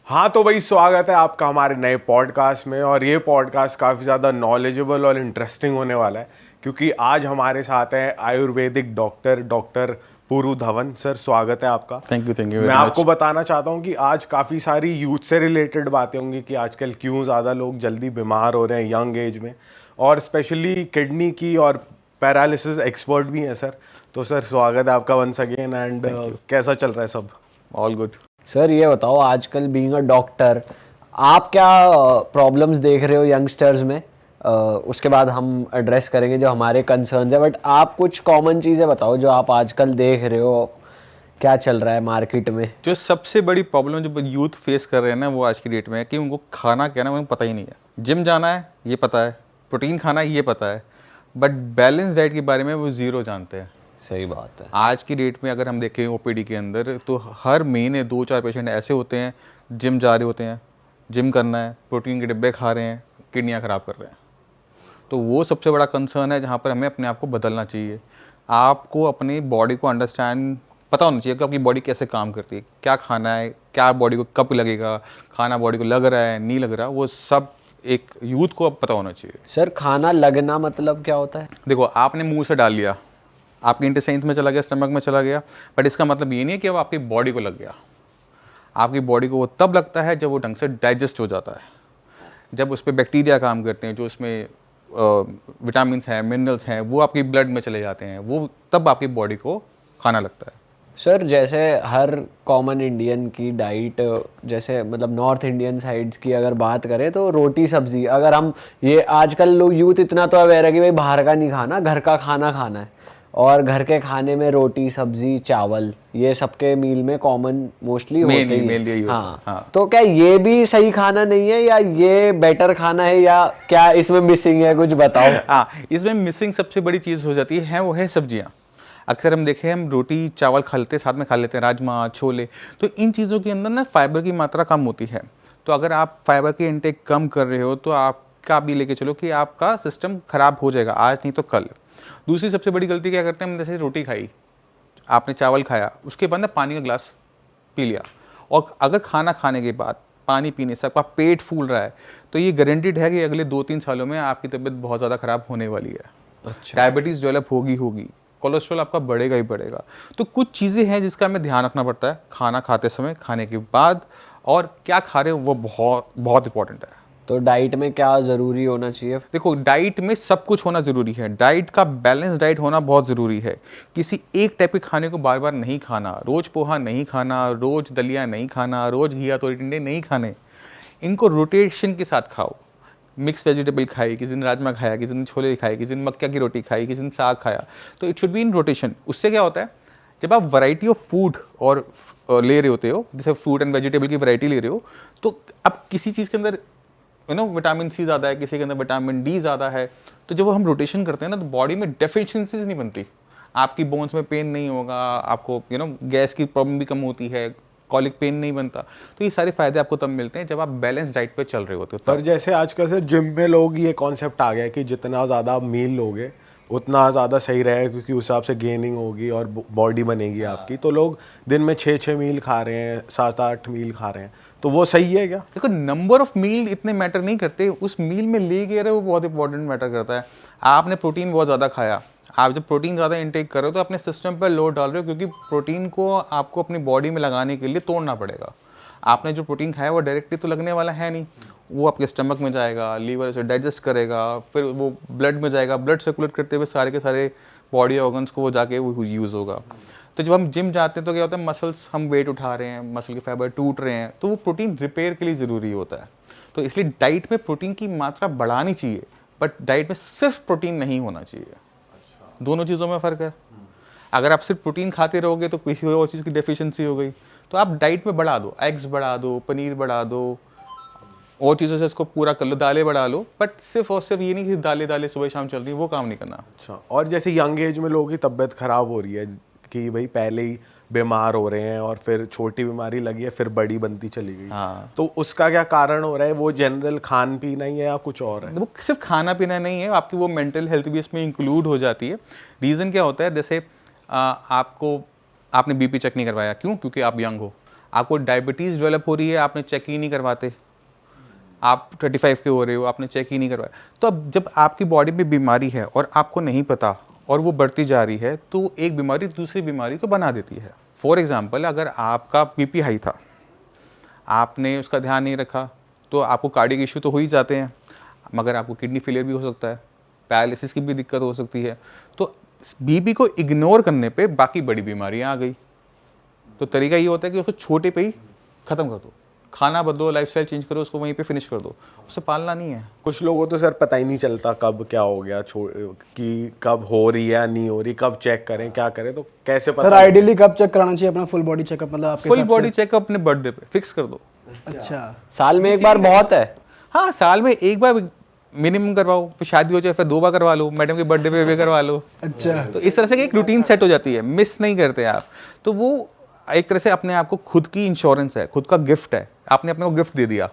हाँ तो भाई स्वागत है आपका हमारे नए पॉडकास्ट में। और ये पॉडकास्ट काफ़ी ज़्यादा नॉलेजेबल और इंटरेस्टिंग होने वाला है क्योंकि आज हमारे साथ हैं आयुर्वेदिक डॉक्टर पूरू धवन। सर स्वागत है आपका। थैंक यू मैं वेरी आपको मच। बताना चाहता हूँ कि आज काफ़ी सारी यूथ से रिलेटेड बातें होंगी कि आजकल क्यों ज़्यादा लोग जल्दी बीमार हो रहे हैं यंग एज में, और स्पेशली किडनी की और पैरालिसिस एक्सपर्ट भी हैं सर। तो सर स्वागत है आपका वंस अगेन। एंड कैसा चल रहा है सब? All good. सर ये बताओ, आजकल बीइंग अ डॉक्टर आप क्या प्रॉब्लम्स देख रहे हो यंगस्टर्स में? उसके बाद हम एड्रेस करेंगे जो हमारे कंसर्न्स है, बट आप कुछ कॉमन चीज़ें बताओ जो आप आजकल देख रहे हो, क्या चल रहा है मार्केट में। जो सबसे बड़ी प्रॉब्लम जो यूथ फेस कर रहे हैं ना, वो आज की डेट में है कि उनको खाना क्या ना उनको पता ही नहीं है। जिम जाना है ये पता है, प्रोटीन खाना है ये पता है, बट बैलेंस डाइट के बारे में वो ज़ीरो जानते हैं। सही बात है। आज की डेट में अगर हम देखें ओपीडी के अंदर तो हर महीने 2-4 पेशेंट ऐसे होते हैं, जिम जा रहे होते हैं, जिम करना है, प्रोटीन के डिब्बे खा रहे हैं, किडनियाँ ख़राब कर रहे हैं। तो वो सबसे बड़ा कंसर्न है जहाँ पर हमें अपने आप को बदलना चाहिए। आपको अपनी बॉडी को अंडरस्टैंड पता होना चाहिए कि आपकी बॉडी कैसे काम करती है, क्या खाना है, क्या बॉडी को कब लगेगा, खाना बॉडी को लग रहा है नहीं लग रहा, वो सब एक यूथ को अब पता होना चाहिए। सर खाना लगना मतलब क्या होता है? देखो, आपने मुंह से डाल लिया, आपके इंटेस्टाइन्स में चला गया, स्टमक में चला गया, बट इसका मतलब ये नहीं है कि वो आपकी बॉडी को लग गया। आपकी बॉडी को वो तब लगता है जब वो ढंग से डाइजेस्ट हो जाता है, जब उस पर बैक्टीरिया काम करते हैं, जो उसमें विटामिन्स हैं, मिनरल्स हैं, वो आपकी ब्लड में चले जाते हैं, वो तब आपकी बॉडी को खाना लगता है। सर जैसे हर कॉमन इंडियन की डाइट, जैसे मतलब नॉर्थ इंडियन साइड्स की अगर बात करें तो रोटी सब्जी, अगर हम ये आजकल लोग यूथ इतना तो अवेयर है कि भाई बाहर का नहीं खाना, घर का खाना खाना है, और घर के खाने में रोटी सब्जी चावल ये सबके मील में कॉमन मोस्टली होते ही हैं। हाँ, तो क्या ये भी सही खाना नहीं है या ये बेटर खाना है, या क्या इसमें मिसिंग है, कुछ बताओ। हाँ, इसमें मिसिंग सबसे बड़ी चीज़ हो जाती है वो है सब्जियाँ। अक्सर हम देखें, हम रोटी चावल खा लेते हैं, साथ में खा लेते हैं राजमा छोले, तो इन चीज़ों के अंदर ना फाइबर की मात्रा कम होती है। तो अगर आप फाइबर की इंटेक कम कर रहे हो तो आपका भी लेके चलो कि आपका सिस्टम खराब हो जाएगा, आज नहीं तो कल। दूसरी सबसे बड़ी गलती क्या करते हैं हम, जैसे रोटी खाई, आपने चावल खाया, उसके बाद ना पानी का ग्लास पी लिया, और अगर खाना खाने के बाद पानी पीने से आपका पेट फूल रहा है तो ये गारंटीड है कि अगले 2-3 सालों में आपकी तबीयत बहुत ज़्यादा ख़राब होने वाली है। अच्छा। डायबिटीज़ डेवलप होगी, कोलेस्ट्रॉल आपका बढ़ेगा ही बढ़ेगा। तो कुछ चीज़ें हैं जिसका हमें ध्यान रखना पड़ता है खाना खाते समय, खाने के बाद, और क्या खा रहे हो वो बहुत बहुत इंपॉर्टेंट है। तो डाइट में क्या ज़रूरी होना चाहिए? देखो, डाइट में सब कुछ होना ज़रूरी है। डाइट का बैलेंस डाइट होना बहुत ज़रूरी है। किसी एक टाइप के खाने को बार बार नहीं खाना, रोज़ पोहा नहीं खाना, रोज़ दलिया नहीं खाना, रोज़ घिया तोरी टिंडे नहीं खाने। इनको रोटेशन के साथ खाओ। मिक्स वेजिटेबल खाई, किसी दिन राजमा खाया, किसी दिन छोले खाए, किसी दिन मक्का की रोटी खाई, किसी दिन साग खाया, तो it should be in rotation. उससे क्या होता है, जब आप वैरायटी ऑफ फूड और ले रहे होते हो, जैसे फ्रूट एंड वेजिटेबल की वैरायटी ले रहे हो, तो अब किसी चीज़ के अंदर विटामिन सी ज़्यादा है, किसी के अंदर विटामिन डी ज़्यादा है, तो जब हम रोटेशन करते हैं ना तो बॉडी में डेफिशिएंसीज नहीं बनती, आपकी बोन्स में पेन नहीं होगा, आपको गैस की प्रॉब्लम भी कम होती है, कॉलिक पेन नहीं बनता। तो ये सारे फायदे आपको तब मिलते हैं जब आप बैलेंस डाइट पे चल रहे होते हो। पर जैसे आजकल से जिम में लोग ये कॉन्सेप्ट आ गया कि जितना ज़्यादा मील लोगे उतना ज़्यादा सही रहेगा क्योंकि उस हिसाब से गेनिंग होगी और बॉडी बनेगी आपकी। तो लोग दिन में 6-6 मील खा रहे हैं, 7-8 मील खा रहे हैं, तो वो सही है क्या? देखो, नंबर ऑफ मील इतने मैटर नहीं करते, उस मील में ले गए रहे वो बहुत इंपॉर्टेंट मैटर करता है। आपने प्रोटीन बहुत ज़्यादा खाया, आप जब प्रोटीन ज़्यादा इंटेक करो तो अपने सिस्टम पर लोड डाल रहे हो, क्योंकि प्रोटीन को आपको अपनी बॉडी में लगाने के लिए तोड़ना पड़ेगा। आपने जो प्रोटीन खाया वो डायरेक्टली तो लगने वाला है नहीं, वो आपके स्टमक में जाएगा, लीवर उसे डाइजेस्ट करेगा, फिर वो ब्लड में जाएगा, ब्लड सर्कुलेट करते हुए सारे के सारे बॉडी ऑर्गन्स को वो जाके वो यूज़ होगा। तो जब हम जिम जाते हैं तो क्या होता है, मसल्स हम वेट उठा रहे हैं, मसल के फाइबर टूट रहे हैं, तो वो प्रोटीन रिपेयर के लिए ज़रूरी होता है। तो इसलिए डाइट में प्रोटीन की मात्रा बढ़ानी चाहिए, बट डाइट में सिर्फ प्रोटीन नहीं होना चाहिए। दोनों चीज़ों में फ़र्क है। अगर आप सिर्फ प्रोटीन खाते रहोगे तो किसी और चीज़ की डेफिशिएंसी हो गई, तो आप डाइट में बढ़ा दो, एग्स बढ़ा दो, पनीर बढ़ा दो, और चीज़ों से इसको पूरा कर लो, दालें बढ़ा लो, बट सिर्फ और सिर्फ ये नहीं कि दालें सुबह शाम चल रही, वो काम नहीं करना। अच्छा, और जैसे यंग एज में लोगों की तबीयत खराब हो रही है कि भाई पहले ही बीमार हो रहे हैं और फिर छोटी बीमारी लगी है फिर बड़ी बनती चली गई, हाँ, तो उसका क्या कारण हो रहा है? वो जनरल खान पीना ही है या कुछ और है? वो सिर्फ खाना पीना नहीं है, आपकी वो मेंटल हेल्थ भी इसमें इंक्लूड हो जाती है। रीज़न क्या होता है, जैसे आपने बीपी चेक नहीं करवाया, क्यों? क्योंकि आप यंग हो। आपको डायबिटीज़ डेवलप हो रही है, आपने चेक ही नहीं करवाते, आप 35 के हो रहे हो, आपने चेक ही नहीं करवाया। तो अब जब आपकी बॉडी में बीमारी है और आपको नहीं पता और वो बढ़ती जा रही है, तो एक बीमारी दूसरी बीमारी को बना देती है। फॉर एग्जांपल, अगर आपका बीपी हाई था, आपने उसका ध्यान नहीं रखा, तो आपको कार्डियक इशू तो हो ही जाते हैं, मगर आपको किडनी फेलियर भी हो सकता है, पैरालिसिस की भी दिक्कत हो सकती है। तो बीपी को इग्नोर करने पे बाकी बड़ी बीमारियां आ गई। तो तरीका ये होता है कि उसको छोटे पे ही ख़त्म कर दो, खाना बदलो, लाइफस्टाइल चेंज करो, उसको वहीं पे फिनिश कर दो, उससे पालना नहीं है। कुछ लोगों को तो सर पता ही नहीं चलता कब क्या हो गया, कि कब हो रही है या नहीं हो रही, कब चेक करें, क्या करें, तो कैसे पता? सर आइडियली कब चेक कराना चाहिए अपना फुल बॉडी चेकअप? मतलब आपके फुल हिसाब से? बॉडी चेकअप अपने बर्थडे पे फिक्स कर दो। अच्छा, साल में एक बार बहुत है। हाँ, साल में एक बार मिनिमम करवाओ, फिर शादी हो जाए फिर 2 बार करवा लो, मैडम के बर्थडे पे भी करवा लो। अच्छा, तो इस तरह से एक रूटीन सेट हो जाती है, मिस नहीं करते आप। तो वो एक तरह से अपने आप को खुद की इंश्योरेंस है, खुद का गिफ्ट है, आपने अपने को गिफ्ट दे दिया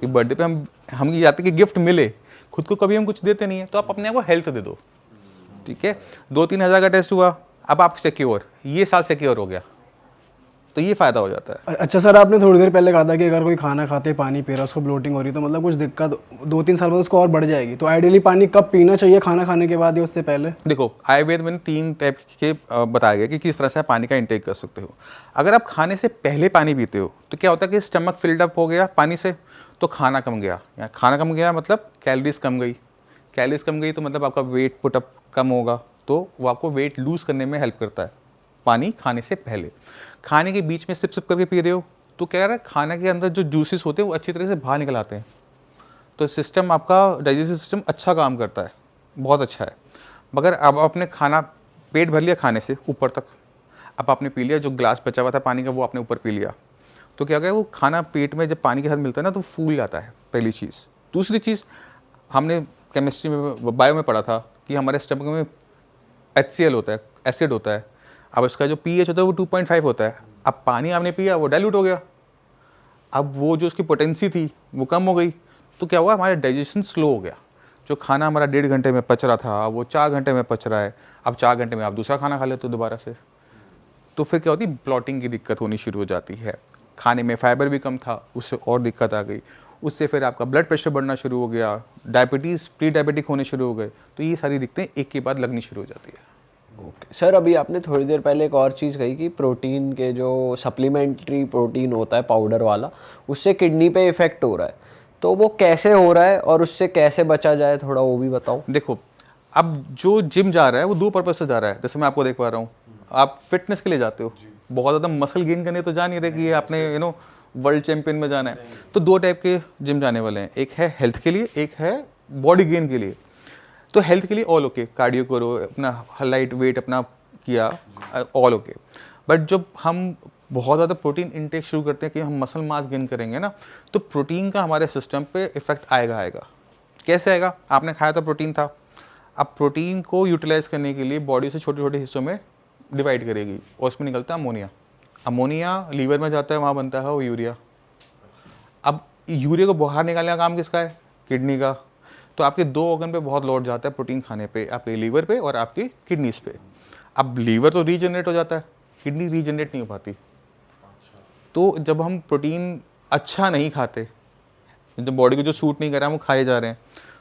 कि बर्थडे पे हम ये चाहते हैं कि गिफ्ट मिले, खुद को कभी हम कुछ देते नहीं है, तो आप अपने आप को हेल्थ दे दो। ठीक है, 2-3 हज़ार का टेस्ट हुआ, अब आप सिक्योर, ये साल सिक्योर हो गया, तो ये फायदा हो जाता है। अच्छा सर, आपने थोड़ी देर पहले कहा था कि अगर कोई खाना खाते पानी पी रहा है, उसको ब्लोटिंग हो रही है, तो मतलब कुछ दिक्कत 2-3 साल बाद उसको और बढ़ जाएगी। तो आइडियली पानी कब पीना चाहिए, खाना खाने के बाद या उससे पहले? देखो, आयुर्वेद में 3 टाइप के बताया गया कि किस तरह से आप पानी का इंटेक कर सकते हो। अगर आप खाने से पहले पानी पीते हो तो क्या होता है कि स्टमक फिल्ड अप हो गया पानी से, तो खाना कम गया, या खाना कम गया मतलब कैलोरीज कम गई, कैलोरीज कम गई तो मतलब आपका वेट पुटअप कम होगा, तो वो आपको वेट लूज करने में हेल्प करता है पानी खाने से पहले। खाने के बीच में सिप सिप करके पी रहे हो तो क्या है, खाने के अंदर जो जूसेस होते हैं वो अच्छी तरह से बाहर निकल आते हैं, तो सिस्टम आपका डाइजेस्टिव सिस्टम अच्छा काम करता है, बहुत अच्छा है। मगर अब आपने खाना पेट भर लिया खाने से ऊपर तक, अब आपने पी लिया, जो ग्लास बचा हुआ था पानी का वो आपने ऊपर पी लिया, तो क्या गया, वो खाना पेट में जब पानी के साथ मिलता है ना तो फूल जाता है, पहली चीज़। दूसरी चीज़, हमने केमिस्ट्री में बायो में पढ़ा था कि हमारे स्टमक में HCl होता है, एसिड होता है। अब इसका जो pH होता है वो 2.5 होता है। अब पानी आपने पिया, वो डाइल्यूट हो गया, अब वो जो उसकी पोटेंसी थी वो कम हो गई, तो क्या हुआ, हमारा डाइजेशन स्लो हो गया। जो खाना हमारा 1.5 घंटे में पच रहा था वो 4 घंटे में पच रहा है, अब 4 घंटे में आप दूसरा खाना खा लेते हो दोबारा से, तो फिर क्या होती है, ब्लॉटिंग की दिक्कत होनी शुरू हो जाती है। खाने में फाइबर भी कम था, उससे और दिक्कत आ गई, उससे फिर आपका ब्लड प्रेशर बढ़ना शुरू हो गया, डायबिटीज़ प्री डायबिटिक होने शुरू हो गए, तो ये सारी दिक्कतें एक के बाद लगनी शुरू हो जाती है। ओके सर, अभी आपने थोड़ी देर पहले एक और चीज़ कही कि प्रोटीन के जो सप्लीमेंट्री प्रोटीन होता है पाउडर वाला, उससे किडनी पे इफ़ेक्ट हो रहा है, तो वो कैसे हो रहा है और उससे कैसे बचा जाए, थोड़ा वो भी बताओ। देखो, अब जो जिम जा रहा है वो 2 पर्पज से जा रहा है, जैसे मैं आपको देख पा रहा हूँ, आप फिटनेस के लिए जाते हो, बहुत ज़्यादा मसल गेन करने तो जा नहीं रहे कि आपने वर्ल्ड चैंपियन में जाना है। तो 2 टाइप के जिम जाने वाले हैं, एक है हेल्थ के लिए, एक है बॉडी गेन के लिए। तो हेल्थ के लिए ऑल ओके, कार्डियो करो, अपना लाइट वेट अपना किया, ऑल ओके। बट जब हम बहुत ज़्यादा प्रोटीन इनटेक शुरू करते हैं कि हम मसल मास गेन करेंगे ना, तो प्रोटीन का हमारे सिस्टम पे इफेक्ट आएगा। कैसे आएगा, आपने खाया था प्रोटीन था, अब प्रोटीन को यूटिलाइज करने के लिए बॉडी से छोटे छोटे हिस्सों में डिवाइड करेगी और उसमें निकलता है अमोनिया। अमोनिया लीवर में जाता है, वहाँ बनता है वो यूरिया। अब यूरिया को बाहर निकालने का काम किसका है, किडनी का। तो आपके 2 ऑर्गन पे बहुत लोड जाता है प्रोटीन खाने पे, आपके लीवर पे और आपकी किडनीज पे। अब लीवर तो रीजनरेट हो जाता है, किडनी रीजनरेट नहीं हो पाती। तो जब हम प्रोटीन अच्छा नहीं खाते, जब बॉडी को जो सूट नहीं कर रहा है वो खाए जा रहे हैं,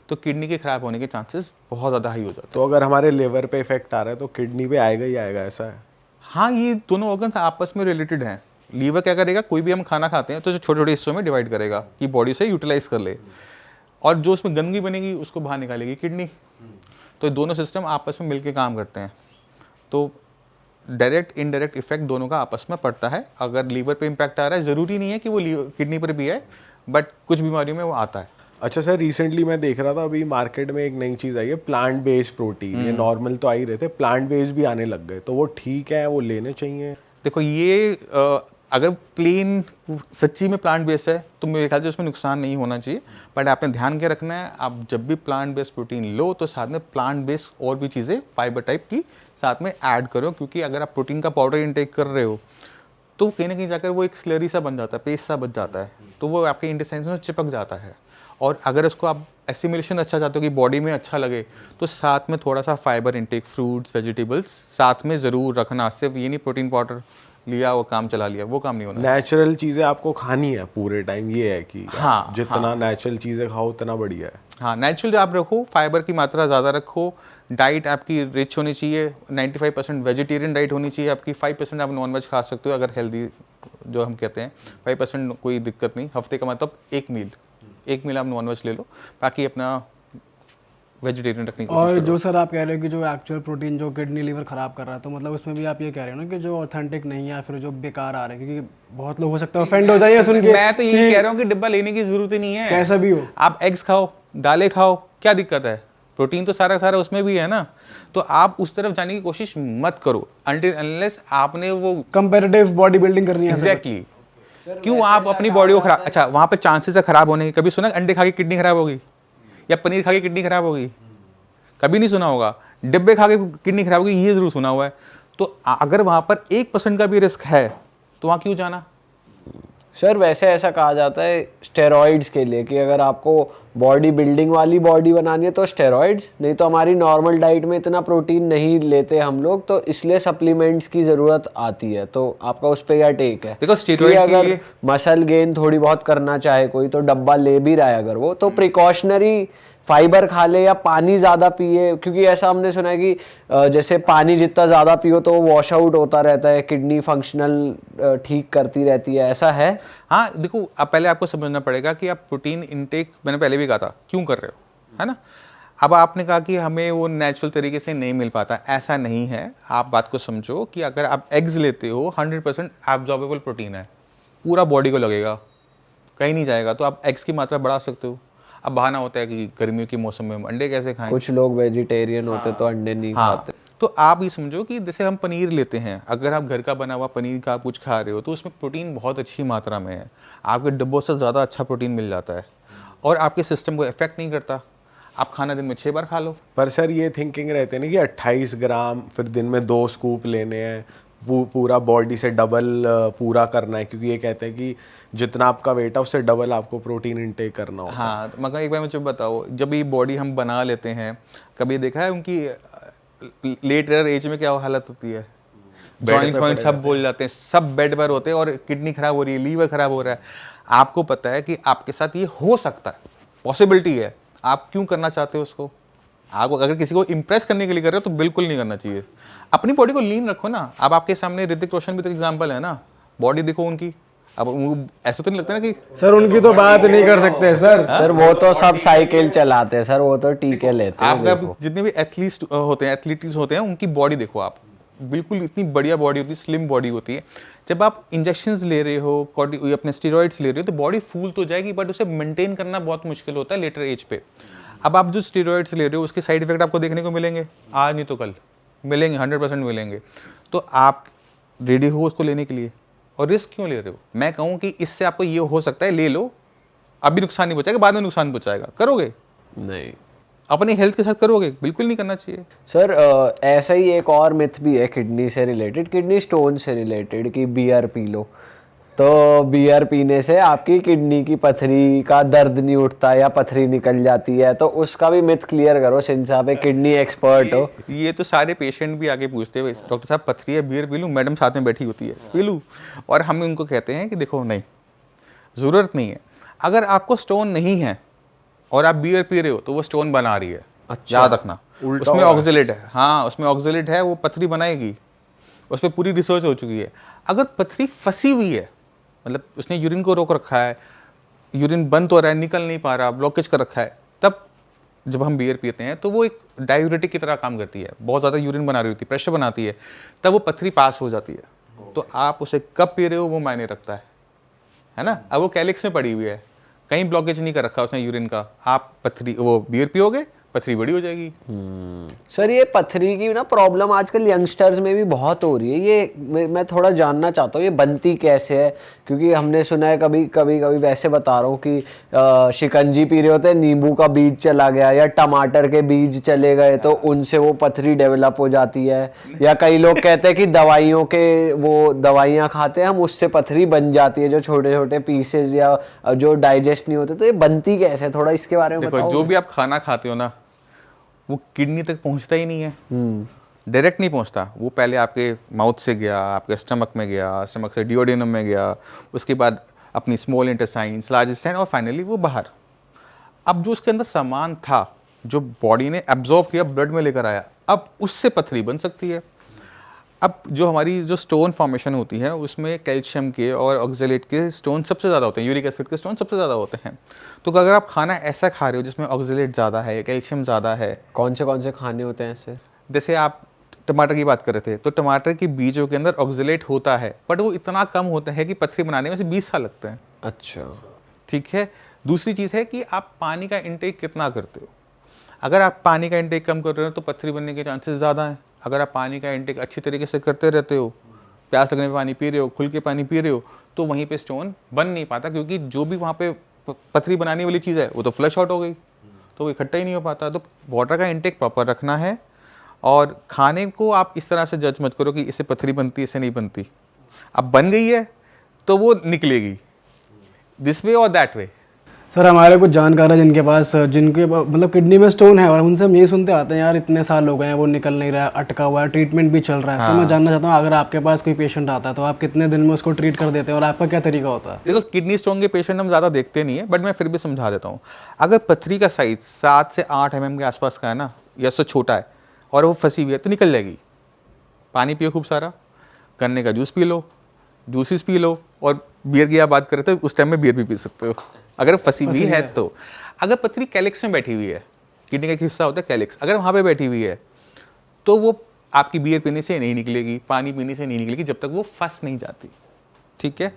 तो किडनी के खराब होने के चांसेस बहुत ज़्यादा हाई हो जाते हैं। तो अगर हमारे लिवर पे इफेक्ट आ रहा है तो किडनी पे आएगा ही आएगा, ऐसा है? हाँ, ये दोनों ऑर्गन्स आपस में रिलेटेड हैं। लीवर क्या करेगा, कोई भी हम खाना खाते हैं तो छोटे छोटे हिस्सों में डिवाइड करेगा कि बॉडी से यूटिलाइज कर ले, और जो उसमें गंदगी बनेगी उसको बाहर निकालेगी किडनी। तो दोनों सिस्टम आपस में मिलकर काम करते हैं, तो डायरेक्ट इनडायरेक्ट इफेक्ट दोनों का आपस में पड़ता है। अगर लीवर पे इम्पैक्ट आ रहा है, ज़रूरी नहीं है कि वो किडनी पर भी है, बट कुछ बीमारियों में वो आता है। अच्छा सर, रिसेंटली मैं देख रहा था, अभी मार्केट में एक नई चीज़ आई है, प्लांट बेस्ड प्रोटीन। ये नॉर्मल तो आ ही रहे थे, प्लांट बेस्ड भी आने लग गए, तो वो ठीक है, वो लेने चाहिए? देखो, ये अगर प्लेन सच्ची में प्लांट बेस्ड है तो मेरे ख्याल से उसमें नुकसान नहीं होना चाहिए, बट आपने ध्यान के रखना है, आप जब भी प्लांट बेस्ड प्रोटीन लो तो साथ में प्लांट बेस्ड और भी चीज़ें फाइबर टाइप की साथ में ऐड करो, क्योंकि अगर आप प्रोटीन का पाउडर इनटेक कर रहे हो तो कहीं ना कहीं जाकर वो एक स्लरी सा बन जाता है, पेस्ट सा बन जाता है, तो वो आपके इंटेस्टाइन्स में चिपक जाता है। और अगर उसको आप एसिमिलेशन अच्छा चाहते हो कि बॉडी में अच्छा लगे, तो साथ में थोड़ा सा फाइबर इनटेक, फ्रूट्स, वेजिटेबल्स साथ में ज़रूर रखना। सिर्फ ये नहीं प्रोटीन पाउडर, लिया वो काम चला लिया, वो काम नहीं होना। नेचुरल चीजें आपको खानी है पूरे टाइम, ये है कि हाँ, जितना नेचुरल चीजें खाओ उतना बढ़िया है। हाँ, नेचुरल आप रखो, फाइबर की मात्रा ज़्यादा रखो, डाइट आपकी रिच होनी चाहिए, 95% वेजिटेरियन डाइट होनी चाहिए आपकी, 5% आप नॉनवेज खा सकते हो अगर हेल्दी जो हम कहते हैं, 5% कोई दिक्कत नहीं। हफ्ते का मतलब एक मील आप नॉनवेज ले लो, बाकी अपना वेजिटेरियन रखने की कोशिश और करो। जो सर आप कह रहे हो कि जो एक्चुअल प्रोटीन जो किडनी लीवर खराब कर रहा है, तो मतलब उसमें भी आप ये कह रहे हो ना कि जो ऑथेंटिक नहीं है या फिर जो बेकार आ रहे हैं, क्योंकि बहुत लोग हो सकता है ऑफेंड हो जाए सुन के। मैं तो यही कह रहा हूँ कि डिब्बा लेने की जरूरत ही नहीं है, कैसा भी हो आप एग्स खाओ, दालें खाओ, क्या दिक्कत है? प्रोटीन तो सारा सारा उसमें भी है ना, तो आप उस तरफ जाने की कोशिश मत करो अनटिल अनलेस आपने वो कंपैरेटिव बॉडी बिल्डिंग करनी है। एग्जैक्टली क्यों आप अपनी बॉडी को खराब, अच्छा वहां पे चांसेस है खराब होने के, कभी सुना अंडे खा के किडनी खराब होगी या पनीर खा के किडनी खराब होगी? कभी नहीं सुना होगा। डिब्बे खा के किडनी खराब होगी ये जरूर सुना हुआ है। तो अगर वहां पर 1% का भी रिस्क है तो वहां क्यों जाना? सर वैसे ऐसा कहा जाता है स्टेरॉइड्स के लिए कि अगर आपको बॉडी बिल्डिंग वाली बॉडी बनानी है तो स्टेरॉइड्स, नहीं तो हमारी नॉर्मल डाइट में इतना प्रोटीन नहीं लेते हम लोग, तो इसलिए सप्लीमेंट्स की ज़रूरत आती है। तो आपका उस पर यह टेक है? देखो स्टेरॉइड के अगर लिए मसल गेन थोड़ी बहुत करना चाहे कोई तो डब्बा ले भी रहा है अगर वो, तो प्रिकॉशनरी फाइबर खा ले या पानी ज़्यादा पिए, क्योंकि ऐसा हमने सुना है कि जैसे पानी जितना ज़्यादा पियो तो वॉश आउट होता रहता है, किडनी फंक्शनल ठीक करती रहती है, ऐसा है? हाँ देखो, अब पहले आपको समझना पड़ेगा कि आप प्रोटीन इनटेक, मैंने पहले भी कहा था, क्यों कर रहे हो, है ना। अब आपने कहा कि हमें वो नेचुरल तरीके से नहीं मिल पाता, ऐसा नहीं है। आप बात को समझो कि अगर आप एग्स लेते हो 100% एब्जॉर्बेबल प्रोटीन है, पूरा बॉडी को लगेगा, कहीं नहीं जाएगा, तो आप एग्स की मात्रा बढ़ा सकते हो। अब बहाना होता है कि गर्मियों के मौसम में हम अंडे कैसे खाएं, कुछ लोग वेजिटेरियन होते तो अंडे नहीं खाते। तो आप ये समझो कि जैसे हम पनीर लेते हैं, अगर आप घर का बना हुआ पनीर का कुछ खा रहे हो तो उसमें प्रोटीन बहुत अच्छी मात्रा में है, आपके डब्बों से ज़्यादा अच्छा प्रोटीन मिल जाता है और आपके सिस्टम को इफेक्ट नहीं करता। आप खाना दिन में 6 बार खा लो। पर सर ये थिंकिंग रहते हैं ना कि 28 ग्राम फिर दिन में 2 स्कूप लेने हैं, पूरा बॉडी से डबल पूरा करना है, क्योंकि ये कहते हैं कि जितना आपका वेट है उससे डबल आपको प्रोटीन इनटेक करना होता है। हाँ, तो मगर एक बार मुझे बताओ, जब ये बॉडी हम बना लेते हैं, कभी देखा है उनकी लेटर एज में क्या हालत होती है? जॉइंट्स वॉइंट्स सब बोल जाते हैं, सब बेड पर होते हैं और किडनी खराब हो रही है, लीवर खराब हो रहा है। आपको पता है कि आपके साथ ये हो सकता है, पॉसिबिलिटी है, आप क्यों करना चाहते हो उसको? आप अगर किसी को इंप्रेस करने के लिए कर रहे हो तो बिल्कुल नहीं करना चाहिए। अपनी बॉडी को लीन रखो ना। अब आपके सामने ऋतिक रोशन भी तो एग्जाम्पल है ना, बॉडी देखो उनकी। अब ऐसा तो नहीं लगता ना कि सर उनकी तो बात नहीं कर सकते सर। सर वो तो सब साइकिल चलाते हैं सर, वो तो टीके लेते हैं। आप जितने भी एथलीट्स होते हैं, एथलीट्स होते हैं, उनकी बॉडी देखो आप, बिल्कुल इतनी बढ़िया बॉडी होती है, स्लिम बॉडी होती है। जब आप इंजेक्शंस ले रहे हो, अपने स्टेरॉइड्स ले रहे हो, तो बॉडी फूल तो जाएगी, बट उसे मेंटेन करना बहुत मुश्किल होता है लेटर एज पे। अब आप जो स्टेरॉइड्स ले रहे हो उसके साइड इफेक्ट आपको देखने को मिलेंगे, आज नहीं तो कल मिलेंगे, 100% मिलेंगे। तो आप रेडी हो उसको लेने के लिए, और रिस्क क्यों ले रहे हो? मैं कहूँ कि इससे आपको ये हो सकता है, ले लो, अभी नुकसान नहीं पहुंचाएगा, बाद में नुकसान पहुंचाएगा। करोगे? नहीं। अपनी हेल्थ के साथ करोगे? बिल्कुल नहीं करना चाहिए। सर ऐसा ही एक और मिथ भी है किडनी से रिलेटेड, किडनी स्टोन से रिलेटेड, कि बियर पी लो तो बियर पीने से आपकी किडनी की पथरी का दर्द नहीं उठता या पथरी निकल जाती है, तो उसका भी मिथ क्लियर करो सिंस आप एक किडनी एक्सपर्ट हो। ये तो सारे पेशेंट भी आगे पूछते हैं, डॉक्टर साहब पथरी है, बियर पी लूँ? मैडम साथ में बैठी होती है, पी लूँ? और हम उनको कहते हैं कि देखो नहीं, ज़रूरत नहीं है। अगर आपको स्टोन नहीं है और आप बियर पी रहे हो तो वो स्टोन बना रही है। अच्छा। याद रखना, उसमें ऑक्जेलेट है। हाँ, उसमें ऑक्जेलेट है, वो पथरी बनाएगी, उस पर पूरी रिसर्च हो चुकी है। अगर पथरी फंसी हुई है, मतलब उसने यूरिन को रोक रखा है, यूरिन बंद हो रहा है, निकल नहीं पा रहा, ब्लॉकेज कर रखा है, तब जब हम बियर पीते हैं तो वो एक डायूरेटिक की तरह काम करती है, बहुत ज़्यादा यूरिन बना रही होती है, प्रेशर बनाती है, तब वो पथरी पास हो जाती है। तो आप उसे कब पी रहे हो वो मायने रखता है ना। अब वो कैलिक्स में पड़ी हुई है, कहीं ब्लॉकेज नहीं कर रखा उसने यूरिन का, आप पथरी वो बियर पियोगे, पथरी बड़ी हो जाएगी। सर ये पथरी की ना प्रॉब्लम आजकल यंगस्टर्स में भी बहुत हो रही है, ये मैं थोड़ा जानना चाहता हूँ ये बनती कैसे है? क्योंकि हमने सुना है कभी कभी वैसे बता रहा हूँ कि शिकंजी पी रहे होते हैं, नींबू का बीज चला गया या टमाटर के बीज चले गए तो उनसे वो पथरी डेवलप हो जाती है, या कई लोग कहते हैं कि दवाइयों के वो दवाइयाँ खाते हैं हम, उससे पथरी बन जाती है, जो छोटे छोटे पीसेज या जो डाइजेस्ट नहीं होते। तो ये बनती कैसे है, थोड़ा इसके बारे में देखो, बताओ। जो भी आप खाना खाते हो ना वो किडनी तक पहुंचता ही नहीं है, डायरेक्ट नहीं पहुंचता, वो पहले आपके माउथ से गया, आपके स्टमक में गया, स्टमक से डिओडिनम में गया, उसके बाद अपनी स्मॉल इंटेस्टाइन्स, लार्ज इंटेस्टाइन, और फाइनली वो बाहर। अब जो उसके अंदर सामान था जो बॉडी ने एब्जॉर्ब किया, ब्लड में लेकर आया, अब उससे पथरी बन सकती है। अब जो हमारी जो स्टोन फॉर्मेशन होती है उसमें कैल्शियम के और ऑक्जेलेट के स्टोन सबसे ज़्यादा होते हैं, यूरिक एसिड के स्टोन सबसे ज़्यादा होते हैं। तो अगर आप खाना ऐसा खा रहे हो जिसमें ऑक्जेलेट ज़्यादा है, कैल्शियम ज़्यादा है, कौन से खाने होते हैं ऐसे? जैसे आप टमाटर की बात कर रहे थे, तो टमाटर के बीजों के अंदर ऑक्जेलेट होता है, बट वो इतना कम होता है कि पथरी बनाने में से 20 साल लगते हैं। अच्छा, ठीक है। दूसरी चीज़ है कि आप पानी का इंटेक कितना करते हो। अगर आप पानी का इंटेक कम कर रहे हो तो पथरी बनने के चांसेस ज़्यादा हैं। अगर आप पानी का इंटेक अच्छी तरीके से करते रहते हो, प्यास लगने पे पानी पी रहे हो, खुल के पानी पी रहे हो, तो वहीं पे स्टोन बन नहीं पाता, क्योंकि जो भी वहाँ पे पथरी बनाने वाली चीज़ है वो तो फ्लश आउट हो गई, तो वो इकट्ठा ही नहीं हो पाता। तो वाटर का इंटेक प्रॉपर रखना है, और खाने को आप इस तरह से जज मत करो कि इससे पथरी बनती है, इससे नहीं बनती। अब बन गई है तो वो निकलेगी, दिस वे और दैट वे। सर हमारे कुछ जानकार है जिनके पास मतलब किडनी में स्टोन है, और उनसे हम ये सुनते आते हैं यार इतने साल हो गए हैं वो निकल नहीं रहा है, अटका हुआ है, ट्रीटमेंट भी चल रहा है। तो मैं जानना चाहता हूँ, अगर आपके पास कोई पेशेंट आता है तो आप कितने दिन में उसको ट्रीट कर देते हैं, और आपका क्या तरीका होता है? देखो, किडनी स्टोन के पेशेंट हम ज़्यादा देखते नहीं है, बट मैं फिर भी समझा देता हूँ। अगर पथरी का साइज 7 से 8 mm के आसपास का है ना, या उससे छोटा है, और वो फंसी हुई है, तो निकल जाएगी। पानी पियो खूब सारा, गन्ने का juice P low, juices P low, और बियर की आप बात करते हो उस टाइम में बियर भी पी सकते हो अगर फंसी हुई है तो। अगर पथरी कैलिक्स में बैठी हुई है, किडनी का एक हिस्सा होता है कैलिक्स, अगर वहाँ पे बैठी हुई है तो वो आपकी बियर पीने से नहीं निकलेगी, पानी पीने से नहीं निकलेगी, जब तक वो फंस नहीं जाती। ठीक है।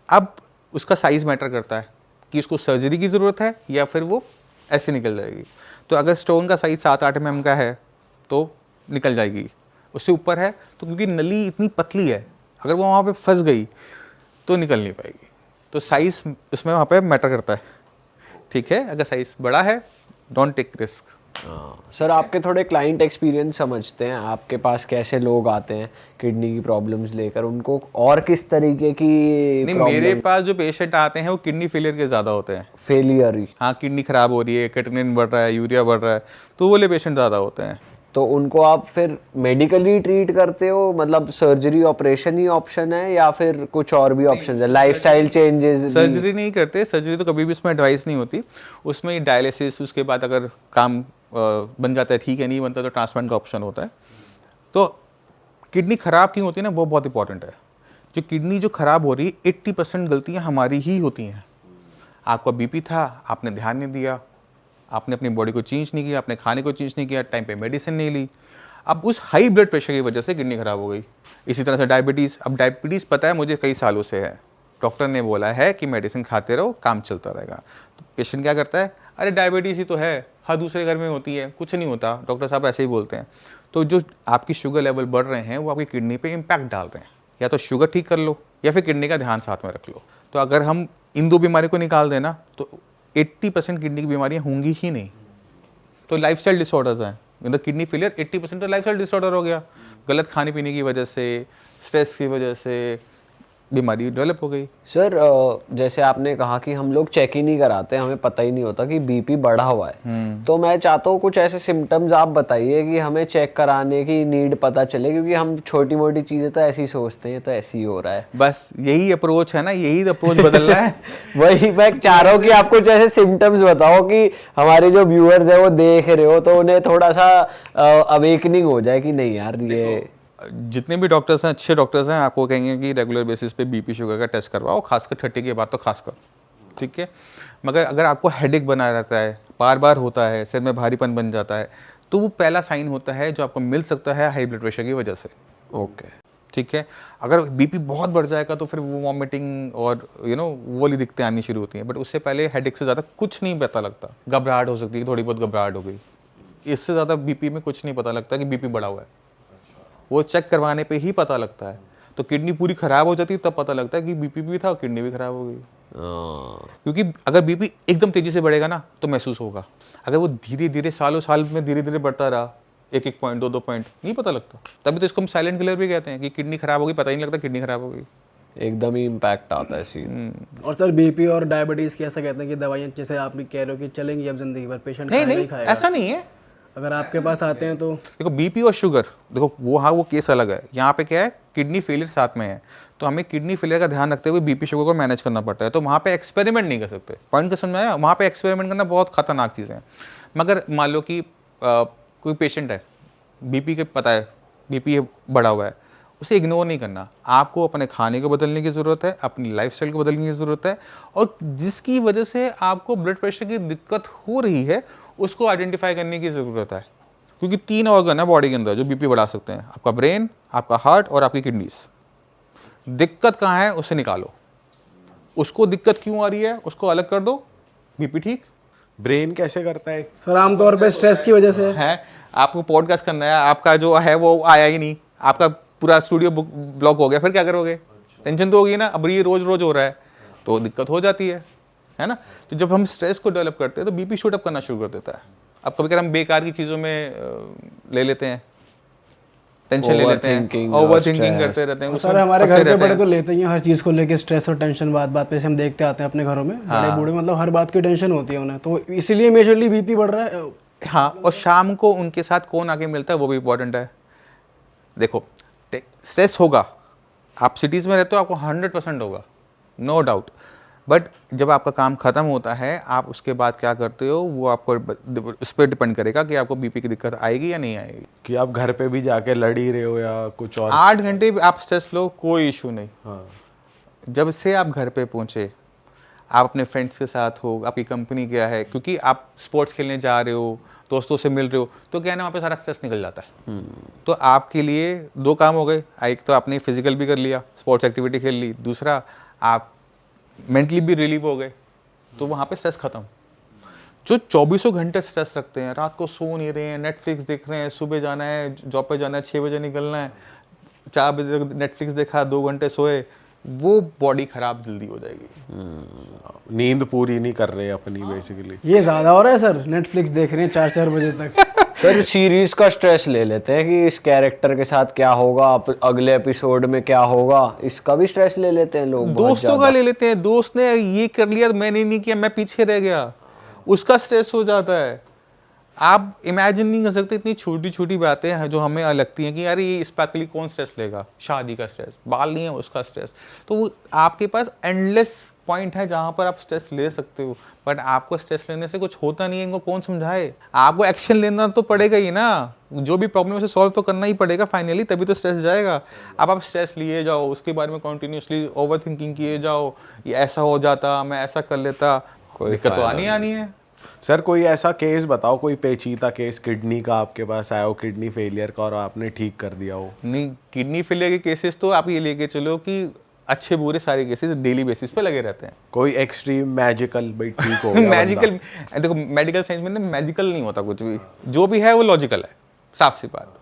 अब उसका साइज़ मैटर करता है कि उसको सर्जरी की ज़रूरत है या फिर वो ऐसे निकल जाएगी। तो अगर स्टोन का साइज़ 7-8 mm का है तो निकल जाएगी, उससे ऊपर है तो क्योंकि नली इतनी पतली है, अगर वो वहाँ पे फंस गई तो निकल नहीं पाएगी। तो साइज़ उसमें वहाँ पे मैटर करता है। ठीक है। अगर साइज़ बड़ा है, डोंट टेक रिस्क। सर आपके थोड़े क्लाइंट एक्सपीरियंस समझते हैं, आपके पास कैसे लोग आते हैं किडनी की प्रॉब्लम्स लेकर, उनको और किस तरीके की नहीं, मेरे पास जो पेशेंट आते हैं वो किडनी फेलियर के ज़्यादा होते हैं। फेलियर ही? हाँ, किडनी ख़राब हो रही है, क्रिएटिनिन बढ़ रहा है, यूरिया बढ़ रहा है, तो वो वाले पेशेंट ज़्यादा होते हैं। तो उनको आप फिर मेडिकली ट्रीट करते हो, मतलब सर्जरी ऑपरेशन ही ऑप्शन है या फिर कुछ और भी ऑप्शन है, लाइफस्टाइल चेंजेस? सर्जरी नहीं करते, सर्जरी तो कभी भी उसमें एडवाइस नहीं होती। उसमें डायलिसिस, उसके बाद अगर काम बन जाता है ठीक है, नहीं बनता तो ट्रांसप्लांट का ऑप्शन होता है। तो किडनी ख़राब क्यों होती है ना, वो बहुत इंपॉर्टेंट है। जो किडनी जो ख़राब हो रही है, 80% गलतियाँ हमारी ही होती हैं। आपका बीपी था, आपने ध्यान नहीं दिया, आपने अपनी बॉडी को चेंज नहीं किया, आपने खाने को चेंज नहीं किया, टाइम पे मेडिसिन नहीं ली, अब उस हाई ब्लड प्रेशर की वजह से किडनी ख़राब हो गई। इसी तरह से डायबिटीज़, अब डायबिटीज़ पता है मुझे कई सालों से है, डॉक्टर ने बोला है कि मेडिसिन खाते रहो, काम चलता रहेगा। तो पेशेंट क्या करता है, अरे डायबिटीज़ ही तो है, हर दूसरे घर में होती है, कुछ नहीं होता, डॉक्टर साहब ऐसे ही बोलते हैं। तो जो आपकी शुगर लेवल बढ़ रहे हैं वो आपकी किडनी पे इम्पैक्ट डाल रहे हैं। या तो शुगर ठीक कर लो या फिर किडनी का ध्यान साथ में रख लो। तो अगर हम इन दो बीमारी को निकाल दें ना, तो 80% किडनी की बीमारियाँ होंगी ही नहीं। तो लाइफस्टाइल डिसऑर्डर्स हैं, मतलब किडनी फेलियर 80% तो लाइफस्टाइल डिसऑर्डर हो गया, गलत खाने पीने की वजह से, स्ट्रेस की वजह से बीमारी डेवलप हो गई। सर जैसे आपने कहा कि हम लोग चेक ही नहीं कराते, हमें पता ही नहीं होता कि बीपी बढ़ा हुआ है, तो मैं चाहता हूँ कुछ ऐसे सिम्टम्स आप बताइए कि हमें चेक कराने की नीड पता चले, क्योंकि हम छोटी मोटी चीज़ें तो ऐसी सोचते हैं, तो ऐसे ही हो रहा है। बस यही अप्रोच है ना, यही अप्रोच बदलना है। वही मैं चाह रहा हूँ कि आप कुछ ऐसे सिम्टम्स बताओ कि हमारे जो व्यूअर्स है वो देख रहे हो तो उन्हें थोड़ा सा अवेकनिंग हो जाए कि नहीं यार ये। जितने भी डॉक्टर्स हैं, अच्छे डॉक्टर्स हैं, आपको कहेंगे कि रेगुलर बेसिस पे बीपी शुगर का टेस्ट करवाओ, खासकर 30 के बाद तो खासकर। ठीक है। मगर अगर आपको हेडेक बना रहता है, बार बार होता है, सिर में भारीपन बन जाता है, तो वो पहला साइन होता है जो आपको मिल सकता है हाई ब्लड प्रेशर की वजह से। ओके। ठीक है। अगर बीपी बहुत बढ़ जाएगा तो फिर वो वॉमिटिंग और वो वाली दिक्कतें आनी शुरू होती हैं, बट उससे पहले हेडेक से ज़्यादा कुछ नहीं पता लगता। घबराहट हो सकती है, थोड़ी बहुत घबराहट हो गई, इससे ज़्यादा बीपी में कुछ नहीं पता लगता कि बीपी बढ़ा हुआ है। वो चेक करवाने पे ही पता लगता है। तो किडनी पूरी खराब हो जाती है तब पता लगता है कि बीपी भी था और किडनी भी खराब हो गई। क्योंकि अगर बीपी एकदम तेजी से बढ़ेगा ना तो महसूस होगा, अगर वो धीरे धीरे सालों साल में धीरे धीरे बढ़ता रहा, 1-1 पॉइंट 2-2 पॉइंट, नहीं पता लगता। तभी तो इसको हम साइलेंट किलर भी कहते हैं कि किडनी खराब हो गई, पता ही नहीं लगता किडनी खराब हो गई, एकदम ही इम्पैक्ट आता है सीन। और सर बीपी और डायबिटीज़ की ऐसा कहते हैं कि दवाइयाँ जैसे आप भी कह रहे हो कि चलेंगी अब जिंदगी भर, पेशेंट नहीं खाएगा ही नहीं खाएगा। ऐसा नहीं है। अगर आपके पास आते हैं तो देखो बीपी और शुगर, देखो वो हाँ वो केस अलग है। यहाँ पे क्या है, किडनी फेलियर साथ में है, तो हमें किडनी फेलियर का ध्यान रखते हुए बीपी शुगर को मैनेज करना पड़ता है। तो वहाँ पे एक्सपेरिमेंट नहीं कर सकते, पॉइंट को समझ में आया? वहाँ पे एक्सपेरिमेंट करना बहुत खतरनाक चीज़ है। मगर मान लो कि कोई पेशेंट है, बीपी के पता है बीपी बढ़ा हुआ है, उसे इग्नोर नहीं करना। आपको अपने खाने को बदलने की ज़रूरत है, अपनी लाइफस्टाइल को बदलने की ज़रूरत है, और जिसकी वजह से आपको ब्लड प्रेशर की दिक्कत हो रही है उसको आइडेंटिफाई करने की ज़रूरत है। क्योंकि 3 ऑर्गन है बॉडी के अंदर जो बीपी बढ़ा सकते हैं, आपका ब्रेन, आपका हार्ट और आपकी किडनीज। दिक्कत कहाँ है उसे निकालो, उसको दिक्कत क्यों आ रही है उसको अलग कर दो, बीपी ठीक। ब्रेन कैसे करता है? सर आमतौर पे स्ट्रेस की वजह से है आपको पॉडकास्ट करना है, आपका जो है वो आया ही नहीं, आपका पूरा स्टूडियो ब्लॉक हो गया, फिर क्या करोगे? टेंशन तो होगी ना। अब ये रोज रोज हो रहा है तो दिक्कत हो जाती है ना। तो जब हम स्ट्रेस को डेवलप करते हैं तो बीपी शूट अप करना शुरू कर देता है। अब कभी कभी हम बेकार की चीज़ों में ले लेते हैं, टेंशन ले लेते हैं, ओवर थिंकिंग करते रहते हैं। सर हमारे घर पे बड़े तो लेते ही हैं हर चीज़ को लेके स्ट्रेस और टेंशन, बात बात पे से हम देखते आते हैं अपने घरों में, बड़े बूढ़े मतलब हर बात की टेंशन होती है उन्हें, तो इसीलिए मेजरली बीपी बढ़ रहा है। हाँ, और शाम को उनके साथ कौन आके मिलता है वो भी इम्पोर्टेंट है। देखो स्ट्रेस होगा, आप सिटीज़ में रहते हो आपको 100% होगा, नो डाउट। बट जब आपका काम ख़त्म होता है आप उसके बाद क्या करते हो वो आपको उस पर डिपेंड करेगा कि आपको बीपी की दिक्कत आएगी या नहीं आएगी। कि आप घर पे भी जाके लड़ ही रहे हो या कुछ और? 8 घंटे भी आप स्ट्रेस लो, कोई इशू नहीं। हाँ। जब से आप घर पे पहुँचे, आप अपने फ्रेंड्स के साथ हो, आपकी कंपनी क्या है, क्योंकि आप स्पोर्ट्स खेलने जा रहे हो, दोस्तों से मिल रहे हो, तो क्या है ना वहाँ पे सारा स्ट्रेस निकल जाता है। तो आपके लिए 2 काम हो गए, एक तो आपने फिजिकल भी कर लिया, स्पोर्ट्स एक्टिविटी खेल ली, दूसरा आप मेंटली भी रिलीव हो गए, तो वहाँ पे स्ट्रेस खत्म। जो 24 घंटे स्ट्रेस रखते हैं, रात को सो नहीं रहे हैं, नेटफ्लिक्स देख रहे हैं, सुबह जाना है जॉब पे जाना है, 6 बजे निकलना है, 4 बजे नेटफ्लिक्स देखा, 2 घंटे सोए, वो बॉडी खराब जल्दी हो जाएगी। नींद पूरी नहीं कर रहे अपनी बेसिकली। ये ज़्यादा हो रहा है सर, नेटफ्लिक्स देख रहे हैं 4-4 बजे तक। सर सीरीज का स्ट्रेस ले लेते हैं कि इस कैरेक्टर के साथ क्या होगा, अगले एपिसोड में क्या होगा, इसका भी स्ट्रेस ले लेते हैं लोग। दोस्तों का ले लेते हैं, दोस्त ने ये कर लिया मैंने नहीं किया, मैं पीछे रह गया, उसका स्ट्रेस हो जाता है। आप इमेजिन नहीं कर सकते इतनी छोटी छोटी बातें हैं जो हमें लगती हैं कि यार ये इस बात के लिए कौन स्ट्रेस लेगा। शादी का स्ट्रेस, बाल नहीं है उसका स्ट्रेस, तो वो आपके पास एंडलेस पॉइंट है जहाँ पर आप स्ट्रेस ले सकते हो। बट आपको स्ट्रेस लेने से कुछ होता नहीं है, इनको कौन समझाए। आपको एक्शन लेना तो पड़ेगा ही ना, जो भी प्रॉब्लम है उसे सॉल्व तो करना ही पड़ेगा फाइनली, तभी तो स्ट्रेस जाएगा। अब आप स्ट्रेस लिए जाओ, उसके बारे में कॉन्टिन्यूसली ओवर थिंकिंग किए जाओ, ये ऐसा हो जाता, मैं ऐसा कर लेता, दिक्कत तो आनी है। सर कोई ऐसा केस बताओ, कोई पेचीदा केस किडनी का आपके पास आया हो, किडनी फेलियर का, और आपने ठीक कर दिया हो। नहीं, किडनी फेलियर के केसेस तो आप ये लेके चलो कि अच्छे बुरे सारे केसेस डेली बेसिस पे लगे रहते हैं। कोई एक्सट्रीम मैजिकल भाई ठीक हो गया मैजिकल, देखो मेडिकल साइंस में ना मैजिकल नहीं होता कुछ भी, जो भी है वो लॉजिकल है, साफ सी बात।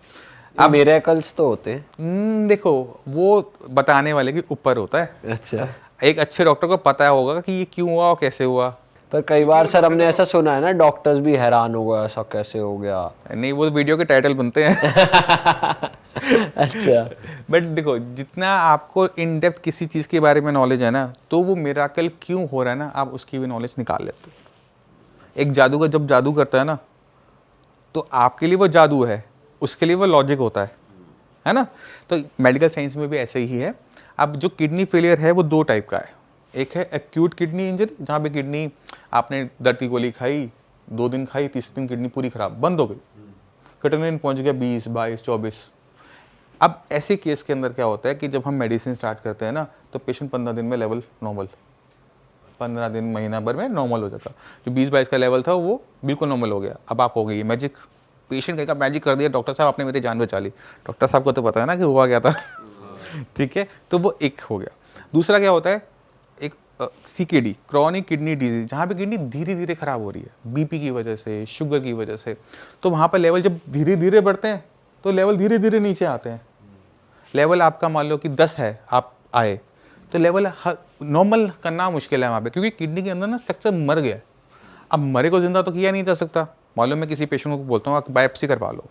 अब मिरेकल्स तो होते हैं। देखो वो बताने वाले के ऊपर होता है। अच्छा, एक अच्छे डॉक्टर को पता होगा कि ये क्यों हुआ और कैसे हुआ। पर कई बार सर हमने ऐसा सुना है ना, डॉक्टर्स भी हैरान हो गए ऐसा कैसे हो गया। नहीं, वो वीडियो के टाइटल बनते हैं। अच्छा, बट देखो जितना आपको इन डेप्थ किसी चीज़ के बारे में नॉलेज है ना, तो वो मिराकल क्यों हो रहा है ना, आप उसकी भी नॉलेज निकाल लेते हो। एक जादूगर जब जादू करता है ना, तो आपके लिए वो जादू है, उसके लिए वो लॉजिक होता है ना। तो मेडिकल साइंस में भी ऐसे ही है। अब जो किडनी फेलियर है वो 2 टाइप का है। एक है एक्यूट किडनी इंजरी, जहाँ पे किडनी आपने दर्द की गोली खाई, 2 दिन खाई, तीसरे दिन किडनी पूरी खराब बंद हो गई, क्रिटिनिन पहुँच गया 20, 22, 24। अब ऐसे केस के अंदर क्या होता है कि जब हम मेडिसिन स्टार्ट करते हैं ना, तो पेशेंट 15 दिन में लेवल नॉर्मल, 15 दिन महीना भर में नॉर्मल हो जाता। जो 20-22 का लेवल था वो बिल्कुल नॉर्मल हो गया। अब आप हो गई मैजिक, पेशेंट कहेगा मैजिक कर दिया डॉक्टर साहब, आपने मेरी जान बचा ली। डॉक्टर साहब को तो पता है ना कि हुआ क्या था। ठीक है, तो वो एक हो गया। दूसरा क्या होता है, एक CKD, क्रॉनिक किडनी डिजीज, जहाँ पे किडनी धीरे धीरे खराब हो रही है बीपी की वजह से, शुगर की वजह से। तो वहाँ पर लेवल जब धीरे धीरे बढ़ते हैं तो लेवल धीरे धीरे नीचे आते हैं। लेवल आपका मान लो कि 10 है, आप आए तो लेवल नॉर्मल करना मुश्किल है वहाँ पे, क्योंकि किडनी के अंदर ना स्ट्रक्चर मर गया है। अब मरे को जिंदा तो किया नहीं जा सकता। मालूम मैं किसी पेशेंट को बोलता हूँ आप बायोप्सी करवा लो,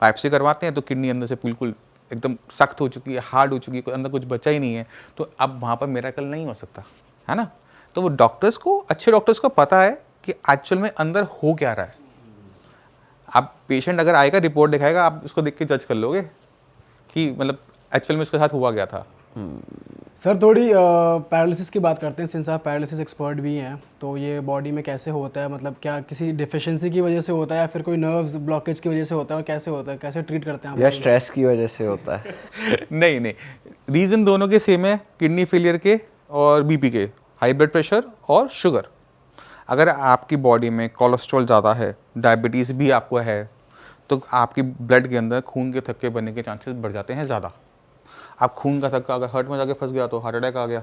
बायोप्सी करवाते हैं तो किडनी अंदर से बिल्कुल एकदम सख्त हो चुकी है, हार्ड हो चुकी है, अंदर कुछ बचा ही नहीं है। तो अब वहाँ पर मिरेकल नहीं हो सकता है ना। तो वो डॉक्टर्स को, अच्छे डॉक्टर्स को पता है कि एक्चुअल में अंदर हो क्या रहा है। आप पेशेंट अगर आएगा रिपोर्ट दिखाएगा, आप उसको देख के जज कर लोगे कि मतलब एक्चुअल में उसके साथ हुआ क्या था। सर थोड़ी पैरालिसिस की बात करते हैं, सिंस आप पैरालिसिस एक्सपर्ट भी हैं, तो ये बॉडी में कैसे होता है, मतलब क्या किसी डिफिशिएंसी की वजह से होता है या फिर कोई नर्व्स ब्लॉकेज की वजह से होता है, और कैसे होता है, कैसे ट्रीट करते हैं आप? या स्ट्रेस की वजह से होता है? नहीं नहीं, रीज़न दोनों के सेम है, किडनी फेलियर के और बीपी के, हाई ब्लड प्रेशर और शुगर। अगर आपकी बॉडी में कोलेस्ट्रॉल ज़्यादा है, डायबिटीज़ भी आपको है, तो आपकी ब्लड के अंदर खून के थक्के बनने के चांसेस बढ़ जाते हैं ज़्यादा। आप खून का थक्का अगर हार्ट में जाके फंस गया तो हार्ट अटैक आ गया,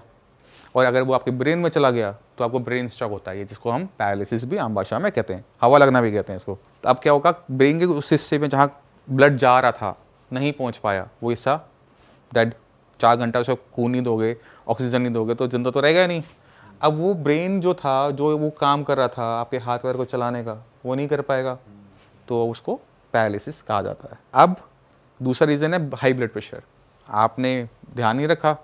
और अगर वो आपके ब्रेन में चला गया तो आपको ब्रेन स्ट्रोक होता है, ये जिसको हम पैरालिसिस भी आम भाषा में कहते हैं, हवा लगना भी कहते हैं इसको। तो अब क्या होगा, ब्रेन के उस हिस्से में जहाँ ब्लड जा रहा था नहीं पहुँच पाया, वो हिस्सा डेड। 4 घंटा उसको खून नहीं दोगे, ऑक्सीजन नहीं दोगे तो जिंदा तो रहेगा नहीं। अब वो ब्रेन जो था, जो वो काम कर रहा था आपके हाथ पैर को चलाने का, वो नहीं कर पाएगा, तो उसको पैरालिसिस कहा जाता है। अब दूसरा रीज़न है हाई ब्लड प्रेशर। आपने ध्यान नहीं रखा,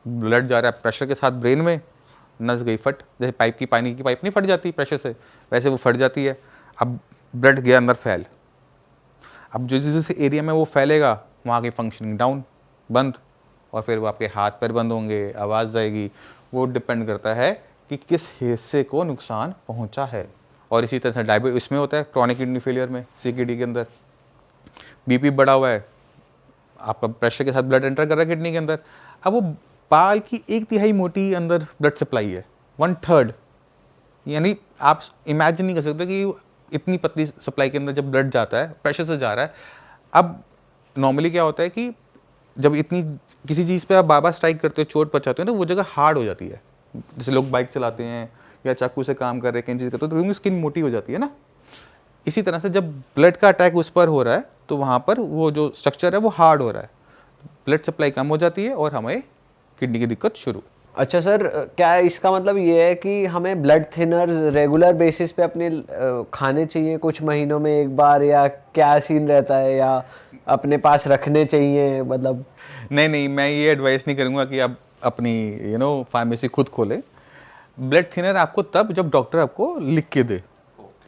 ब्लड जा रहा है प्रेशर के साथ ब्रेन में, नस गई फट, जैसे पाइप की, पानी की पाइप नहीं फट जाती प्रेशर से, वैसे वो फट जाती है। अब ब्लड गया अंदर फैल, अब जिस एरिया में वो फैलेगा वहाँ की फंक्शनिंग डाउन, बंद, और फिर वो आपके हाथ पैर बंद होंगे, आवाज़ जाएगी। वो डिपेंड करता है कि किस हिस्से को नुकसान पहुँचा है। और इसी तरह से डायबिटीज इसमें होता है, क्रॉनिक किडनी फेलियर में, सीकेडी के अंदर बीपी बढ़ा हुआ है, आपका प्रेशर के साथ ब्लड एंटर कर रहा है किडनी के अंदर। अब वो बाल की 1/3 मोटी अंदर ब्लड सप्लाई है, 1/3, यानी आप इमेजिन नहीं कर सकते कि इतनी पतली सप्लाई के अंदर जब ब्लड जाता है, प्रेशर से जा रहा है। अब नॉर्मली क्या होता है कि जब इतनी किसी चीज़ पे आप बार बार स्ट्राइक करते हो, चोट पहुंचाते हो ना, वो जगह हार्ड हो जाती है। जैसे लोग बाइक चलाते हैं या चाकू से काम कर रहे हैं, कहीं चीज़ करते हो, तो उनकी स्किन मोटी हो जाती है ना। इसी तरह से जब ब्लड का अटैक उस पर हो रहा है तो वहाँ पर वो जो स्ट्रक्चर है वो हार्ड हो रहा है, ब्लड सप्लाई कम हो जाती है और हमें किडनी की दिक्कत शुरू। अच्छा सर, क्या इसका मतलब ये है कि हमें ब्लड थिनर रेगुलर बेसिस पे अपने खाने चाहिए कुछ महीनों में एक बार, या क्या सीन रहता है, या अपने पास रखने चाहिए मतलब? नहीं, मैं ये एडवाइस नहीं करूँगा कि आप अपनी फार्मेसी खुद खोलें। ब्लड थिनर आपको तब जब डॉक्टर आपको लिख के दे,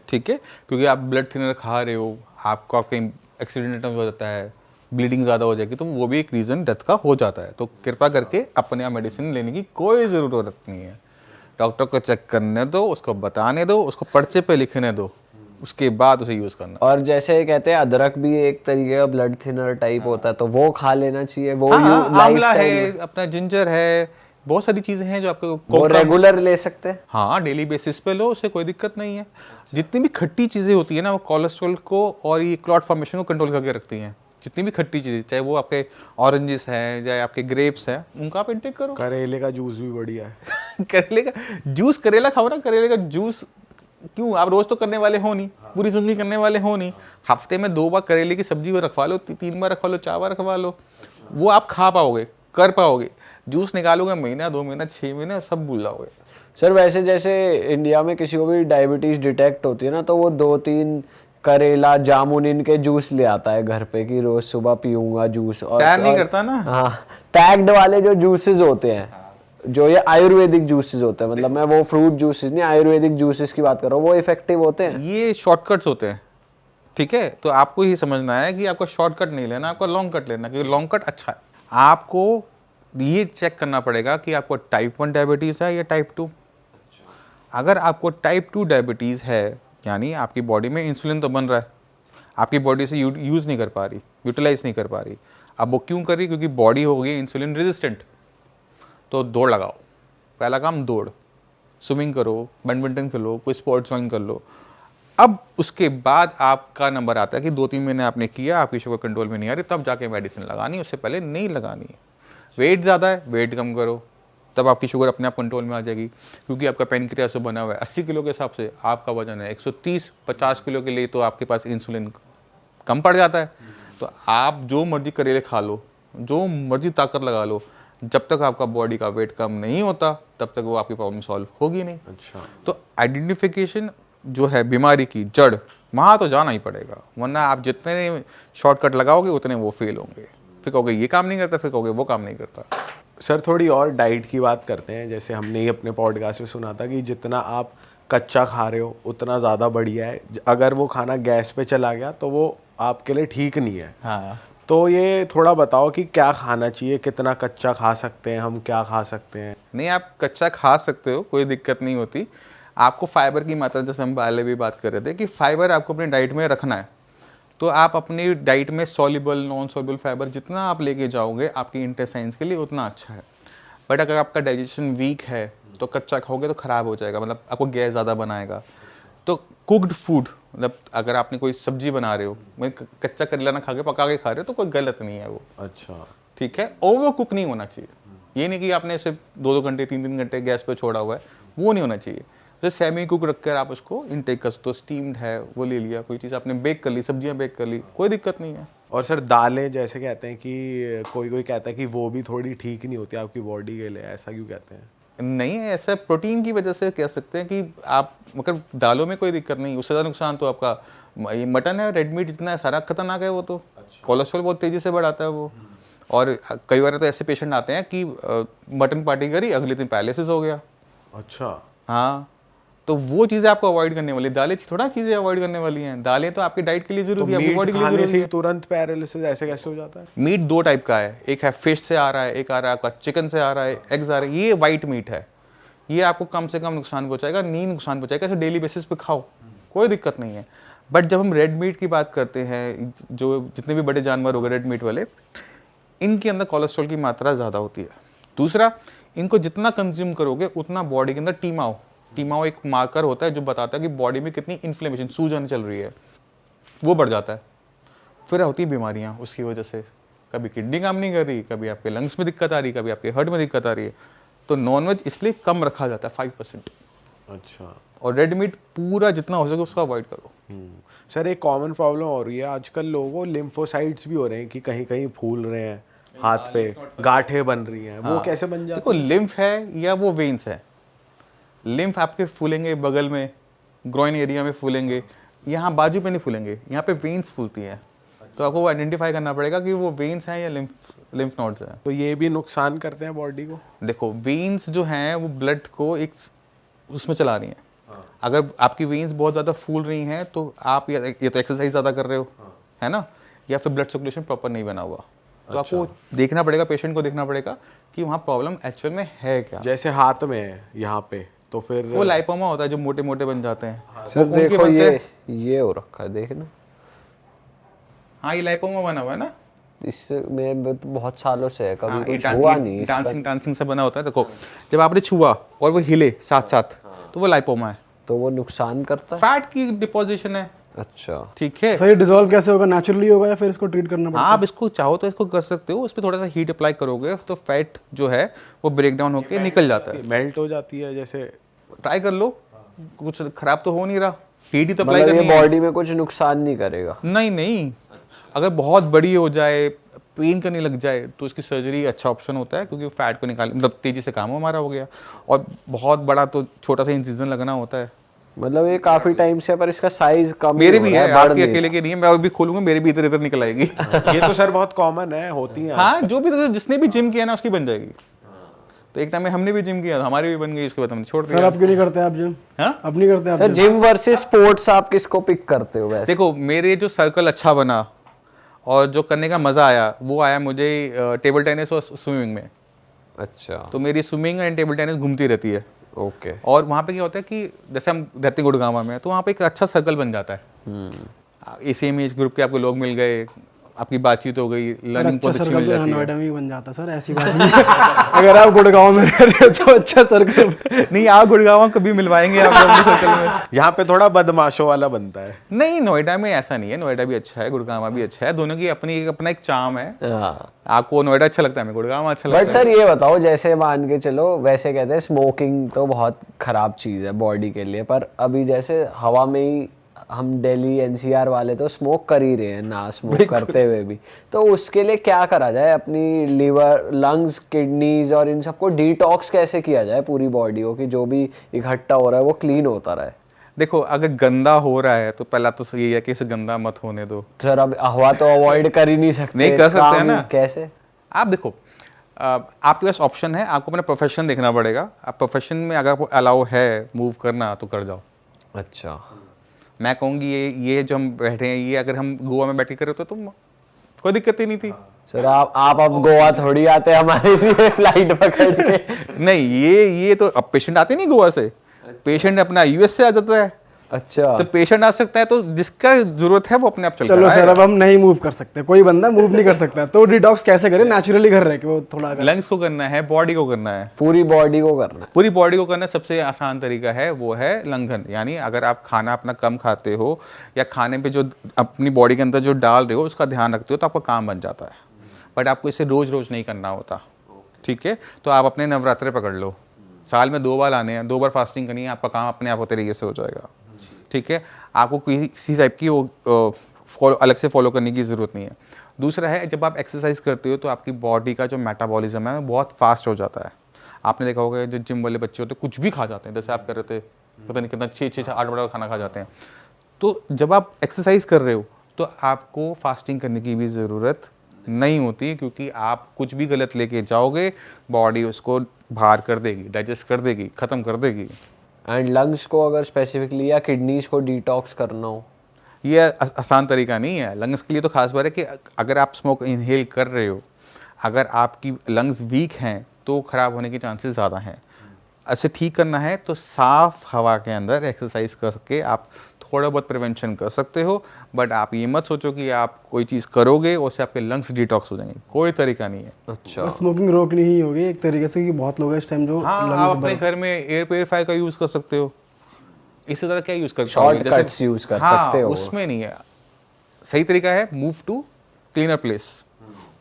ठीक है, क्योंकि आप ब्लड थिनर खा रहे हो, आपका कहीं एक्सीडेंट हो जाता है, ब्लीडिंग ज़्यादा हो जाएगी, तो वो भी एक रीज़न डेथ का हो जाता है। तो कृपया करके अपने यहाँ मेडिसिन लेने की कोई ज़रूरत नहीं है। डॉक्टर को चेक करने दो, उसको बताने दो, उसको पर्चे पे लिखने दो, उसके बाद उसे यूज़ करना। और जैसे कहते हैं अदरक भी एक तरीके का ब्लड थिनर टाइप होता है, तो वो खा लेना चाहिए? वो आंवला है, अपना जिंजर है, बहुत सारी चीज़ें हैं जो आपको वो रेगुलर ले सकते हैं। हाँ, डेली बेसिस पे लो, उससे कोई दिक्कत नहीं है। जितनी भी खट्टी चीज़ें होती है ना, वो कोलेस्ट्रॉल को और ये क्लॉट फॉर्मेशन को कंट्रोल करके रखती हैं। जितनी भी खट्टी चीज़ें, चाहे वो आपके ऑरेंजेस हैं, चाहे आपके ग्रेप्स हैं, उनका आप इंटेक करो। करेले का जूस भी बढ़िया है। करेले का जूस, करेला खाओ ना, करेले का जूस क्यों, आप रोज़ तो करने वाले हो नहीं, पूरी जिंदगी करने वाले हो नहीं। हफ्ते में 2 बार करेले की सब्जी रखवा लो, 3 बार रखवा लो, 4 बार रखवा लो, वो आप खा पाओगे, कर पाओगे। जूस निकालोगे महीना, 2 महीना, 6 महीने, सब भूल जाओगे। सर वैसे जैसे इंडिया में किसी को भी डायबिटीज डिटेक्ट होती है ना, तो वो 2-3 करेला, जामुन इनके जूस ले आता है घर पे कि रोज सुबह पीऊंगा जूस। और सैर नहीं करता ना। हाँ, पैक्ड वाले जो जूसेस होते हैं, जो ये आयुर्वेदिक जूसेस होते हैं, मतलब मैं वो फ्रूट जूसेस नहीं, आयुर्वेदिक जूसेस की बात कर रहा हूँ, वो इफेक्टिव होते हैं? ये शॉर्टकट्स होते हैं, ठीक है। तो आपको ये समझना है कि आपको शॉर्टकट नहीं लेना, आपको लॉन्ग कट लेना, क्योंकि लॉन्ग कट अच्छा है। आपको ये चेक करना पड़ेगा कि आपको टाइप 1 डायबिटीज़ है या टाइप 2। अगर आपको टाइप 2 डायबिटीज़ है, यानी आपकी बॉडी में इंसुलिन तो बन रहा है, आपकी बॉडी से यूज़ नहीं कर पा रही, यूटिलाइज नहीं कर पा रही। अब वो क्यों कर रही? क्योंकि बॉडी हो गई इंसुलिन रेजिस्टेंट। तो दौड़ लगाओ, पहला काम दौड़, स्विमिंग करो, बैडमिंटन खेलो, कोई स्पोर्ट्स ज्वाइन कर लो। अब उसके बाद आपका नंबर आता है कि 2-3 महीने आपने किया, आपकी शुगर कंट्रोल में नहीं आ रही, तब जाके मेडिसिन लगानी, उससे पहले नहीं लगानी। वेट ज़्यादा है, वेट कम करो, तब आपकी शुगर अपने आप कंट्रोल में आ जाएगी, क्योंकि आपका पेनक्रियास बना हुआ है 80 किलो के हिसाब से, आपका वजन है 130-50 किलो के लिए, तो आपके पास इंसुलिन कम पड़ जाता है। तो आप जो मर्जी करेले खा लो, जो मर्जी ताकत लगा लो, जब तक आपका बॉडी का वेट कम नहीं होता तब तक वो आपकी प्रॉब्लम सॉल्व होगी नहीं। अच्छा, तो आइडेंटिफिकेशन जो है बीमारी की जड़, वहाँ तो जाना ही पड़ेगा, वरना आप जितने शॉर्टकट लगाओगे उतने वो फेल होंगे। फिर कहोगे ये काम नहीं करता, फिर कहोगे वो काम नहीं करता। सर थोड़ी और डाइट की बात करते हैं। जैसे हमने ही अपने पॉडकास्ट में सुना था कि जितना आप कच्चा खा रहे हो उतना ज़्यादा बढ़िया है। अगर वो खाना गैस पे चला गया तो वो आपके लिए ठीक नहीं है। हाँ, तो ये थोड़ा बताओ कि क्या खाना चाहिए, कितना कच्चा खा सकते हैं हम, क्या खा सकते हैं? नहीं आप कच्चा खा सकते हो, कोई दिक्कत नहीं होती। आपको फाइबर की मात्रा, जैसे हम पहले भी बात कर रहे थे कि फाइबर आपको अपनी डाइट में रखना है, तो आप अपनी डाइट में सॉल्युबल नॉन सॉल्युबल फाइबर जितना आप लेके जाओगे आपकी इंटेस्टाइन्स के लिए उतना अच्छा है। बट अगर आपका डाइजेशन वीक है तो कच्चा खाओगे तो ख़राब हो जाएगा, मतलब आपको गैस ज़्यादा बनाएगा। तो कुक्ड फूड, मतलब अगर आपने कोई सब्जी बना रहे हो, कच्चा करेला ना खा के पका के खा रहे हो तो कोई गलत नहीं है वो, अच्छा, ठीक है। ओवर कुक नहीं होना चाहिए, ये नहीं कि आपने इसे 2-2 घंटे 3-3 घंटे गैस पे छोड़ा हुआ है, वो नहीं होना चाहिए। तो सेमी कुक रख कर आप उसको इनटेक कर सकते हो। स्टीम्ड है वो ले लिया, कोई चीज़ आपने बेक कर ली, सब्जियां बेक कर ली, कोई दिक्कत नहीं है। और सर दालें जैसे कहते हैं कि कोई कहता है कि वो भी थोड़ी ठीक नहीं होती आपकी बॉडी के लिए, ऐसा क्यों कहते हैं? नहीं है ऐसा, प्रोटीन की वजह से कह सकते हैं कि आप, मगर दालों में कोई दिक्कत नहीं, उससे ज़्यादा नुकसान तो आपका ये मटन है, रेड मीट जितना है सारा खतरनाक है वो तो। कोलेस्ट्रॉल बहुत तेज़ी से बढ़ाता है वो। और कई बार तो ऐसे पेशेंट आते हैं कि मटन पार्टी करी, अगले दिन पैरालिसिस हो गया। अच्छा, हाँ, तो वो चीज़ें आपको अवॉइड करने वाली, दालें थोड़ा चीज़ें अवॉइड करने वाली हैं। दालें तो आपकी डाइट के लिए तो जरूरी है, आपकी मीट बॉडी के लिए खाने जरूरी से ही है। तुरंत पैरालिसिस ऐसे कैसे हो जाता है? मीट 2 टाइप का है, एक है फिश से आ रहा है, एक आ रहा है आपका चिकन से आ रहा है, एग्स आ रहे हैं। ये वाइट मीट है, ये आपको कम से कम नुकसान पहुंचाएगा, नहीं नुकसान पहुंचाएगा। ऐसे डेली बेसिस पे खाओ, कोई दिक्कत नहीं है। बट जब हम रेड मीट की बात करते हैं, जो जितने भी बड़े जानवर हो गए रेड मीट वाले, इनके अंदर कोलेस्ट्रॉल की मात्रा ज़्यादा होती है। दूसरा, इनको जितना कंज्यूम करोगे उतना बॉडी के अंदर टीमाओ एक मार्कर होता है जो बताता है कि बॉडी में कितनी इन्फ्लेमेशन, सूजन चल रही है, वो बढ़ जाता है। फिर होती है बीमारियाँ उसकी वजह से, कभी किडनी काम नहीं कर रही, कभी आपके लंग्स में दिक्कत आ रही, कभी आपके हार्ट में दिक्कत आ रही है। तो नॉनवेज इसलिए कम रखा जाता है, 5%। अच्छा, और रेड मीट पूरा जितना हो सके उसको अवॉइड करो। सर एक कॉमन प्रॉब्लम हो रही है आजकल, लोगों को लिम्फोसाइट्स भी हो रहे हैं कि कहीं कहीं फूल रहे हैं, हाथ पे गांठें बन रही हैं, वो कैसे बन जाती देखो, लिम्फ है या वो वेन्स है। लिम्फ आपके फूलेंगे बगल में, ग्रोइन एरिया में फूलेंगे, यहाँ बाजू पे नहीं फूलेंगे, यहाँ पे वेन्स फूलती हैं। तो आपको वो आइडेंटिफाई करना पड़ेगा कि वो वेन्स हैं या लिम्फ नोड्स हैं। तो ये भी नुकसान करते हैं बॉडी को? देखो, वेन्स जो हैं वो ब्लड को एक उसमें चला रही हैं। अगर आपकी वेन्स बहुत ज़्यादा फूल रही हैं तो आप या तो एक्सरसाइज ज़्यादा कर रहे हो, है ना, या फिर ब्लड सर्कुलेशन प्रॉपर नहीं बना हुआ। तो आपको देखना पड़ेगा, पेशेंट को देखना पड़ेगा कि वहाँ प्रॉब्लम एक्चुअल में है क्या। जैसे हाथ में है यहाँ पे, तो फिर वो लाइपोमा होता है जो मोटे मोटे बन जाते हैं। सर देखो ये हो रखा है, देखना। हाँ, ये लाइपोमा बना हुआ है ना, इसमें तो बहुत सालों से है, कभी कुछ ये हुआ नहीं। डांसिंग से बना होता है। देखो, जब आपने छुआ और वो हिले साथ साथ, तो वो लाइपोमा है, तो वो नुकसान करता है। फैट की डिपोजिशन है। अच्छा, ठीक है। सही डिसॉल्व कैसे होगा? नेचुरली होगा या फिर इसको ट्रीट करना पड़ेगा? आप इसको चाहो तो इसको कर सकते हो, उस पर थोड़ा सा हीट अप्लाई करोगे तो फैट जो है वो ब्रेक डाउन होकर निकल जाता है। मेल्ट हो जाती है जैसे? ट्राई कर लो, कुछ खराब तो हो नहीं रहा, हीट ही तो अप्लाई मतलब करनी ये है। बॉडी में कुछ नुकसान नहीं करेगा? नहीं, अगर बहुत बड़ी हो जाए, पेन करने लग जाए, तो इसकी सर्जरी अच्छा ऑप्शन होता है, क्योंकि फैट को निकाल, मतलब तेजी से काम हमारा हो गया। और बहुत बड़ा तो छोटा सा इंसिजन लगना होता है। मतलब ये काफी टाइम से, पर इसका साइज कम मेरे हो भी रहा है, बढ़ आपके नहीं अकेले के नहीं है। मैं अभी खोलूंगा, मेरे भी इधर इधर निकल आएगी। ये तो सर बहुत कॉमन है, होती है। हाँ, जो भी जिसने भी जिम किया ना उसकी बन जाएगी। तो एक टाइम में हमने भी जिम किया, हमारी भी बन गई, इसके बाद हमने छोड़ दिया। सर आप क्यों नहीं करते? आप जिम अब नहीं करते? आप सर जिम वर्सेस स्पोर्ट्स आप किसको पिक करते हो वैसे? देखो, मेरे जो सर्कल अच्छा बना और जो करने का मजा आया वो आया मुझे टेबल टेनिस और स्विमिंग में। अच्छा, तो मेरी स्विमिंग एंड टेबल टेनिस घूमती रहती है। ओके। और वहाँ पे क्या होता है कि जैसे हम रहते हैं गुड़गांव में, तो वहाँ पे एक अच्छा सर्कल बन जाता है। सेम एज ग्रुप के आपको लोग मिल गए, आपकी बातचीत हो गई, लर्निंग अच्छा बहुत अच्छी सर्कल मिल तो जाती है। नोएडा में ही बन जाता सर, ऐसी बात नहीं है। अगर आप गुड़गांव में रह रहे हो तो अच्छा सर्कल नहीं, आप गुड़गांव कभी मिलवाएंगे आप लोग अपने सर्कल में। यहाँ पे थोड़ा बदमाशों वाला बनता है। नहीं, नोएडा में ऐसा नहीं है, नोएडा भी अच्छा है, गुड़गांव भी अच्छा है, दोनों की अपना एक चार्म है। हाँ, आपको नोएडा अच्छा लगता है, हमें गुड़गांव अच्छा लगता है। बट सर ये बताओ, जैसे मान के चलो, वैसे कहते हैं स्मोकिंग तो बहुत खराब चीज़ है बॉडी के लिए, पर अभी जैसे हवा में ही हम दिल्ली एनसीआर वाले तो स्मोक कर ही रहे हैं ना, स्मोक करते हुए भी। तो उसके लिए क्या करा जाए? अपनी लीवर, लंग्स, किडनीज और इन सबको डिटॉक्स कैसे किया जाए पूरी बॉडी को, कि जो भी इकट्ठा हो रहा है वो क्लीन होता रहे? देखो, अगर गंदा हो रहा है तो पहला तो यही है कि इसे गंदा मत होने दो। सर अब हवा तो अवॉइड कर ही नहीं सकते। नहीं कर सकते हैं ना। कैसे? आप देखो, आपके पास ऑप्शन है, आपको अपना प्रोफेशन देखना पड़ेगा। आप प्रोफेशन में अगर आपको अलाउ है मूव करना तो कर जाओ। अच्छा, मैं कहूँगी ये जो हम बैठे हैं, ये अगर हम गोवा में बैठ के करें तो कोई दिक्कत ही नहीं थी। सर आप अब गोवा थोड़ी आते हमारे लिए फ्लाइट पकड़ के। नहीं, ये तो अब पेशेंट आते नहीं गोवा से, पेशेंट अपना यूएस से आ जाता है। अच्छा, तो पेशेंट आ सकता है, तो जिसका जरूरत है वो अपने आप चल चलो सर, अब हम नहीं मूव कर सकते, कोई बंदा मूव नहीं कर सकता, तो डिटॉक्स कैसे करें नेचुरली घर रह के? वो थोड़ा लंग्स को करना है, बॉडी को करना है, पूरी बॉडी को करना है। पूरी बॉडी को करना। सबसे आसान तरीका है वो है लंघन, यानी अगर आप खाना अपना कम खाते हो या खाने पे जो अपनी बॉडी के अंदर जो डाल रहे हो उसका ध्यान रखते हो तो आपका काम बन जाता है। बट आपको इसे रोज रोज नहीं करना होता, ठीक है? तो आप अपने नवरात्रे पकड़ लो, साल में 2 बार आने हैं, 2 बार फास्टिंग करनी है, आपका काम अपने आप तरीके से हो जाएगा, ठीक है? आपको किसी टाइप की वो अलग से फॉलो करने की ज़रूरत नहीं है। दूसरा है, जब आप एक्सरसाइज करते हो तो आपकी बॉडी का जो मेटाबॉलिज्म है वो बहुत फास्ट हो जाता है। आपने देखा होगा जो जिम वाले बच्चे होते हैं कुछ भी खा जाते हैं, जैसे आप कर रहे थे, पता नहीं कितना 6-8 बड़ा खाना खा जाते हैं। तो जब आप एक्सरसाइज कर रहे हो तो आपको फास्टिंग करने की भी ज़रूरत नहीं होती, क्योंकि आप कुछ भी गलत लेके जाओगे बॉडी उसको बाहर कर देगी, डाइजेस्ट कर देगी, ख़त्म कर देगी। एंड लंग्स को अगर स्पेसिफिकली या किडनीज को डिटॉक्स करना हो, ये आसान तरीका नहीं है। लंग्स के लिए तो खास बात है कि अगर आप स्मोक इनहेल कर रहे हो, अगर आपकी लंग्स वीक हैं तो ख़राब होने के चांसेस ज़्यादा हैं। ऐसे ठीक करना है तो साफ़ हवा के अंदर एक्सरसाइज करके आप थोड़ा बहुत प्रिवेंशन कर सकते हो। बट आप ये मत सोचो कि आप कोई चीज़ करोगे उससे आपके लंग्स डिटॉक्स हो जाएंगे, कोई तरीका नहीं है। अच्छा, स्मोकिंग रोकनी ही होगी एक तरीके से, क्योंकि बहुत लोग हैं इस टाइम जो हाँ, आप अपने घर में एयर प्योरीफायर का यूज़ कर सकते हो, इससे ज़्यादा क्या यूज़ कर पाओगे? शॉर्टकट्स यूज कर सकते हो। उसमें नहीं है। सही तरीका है मूव टू क्लीनर प्लेस।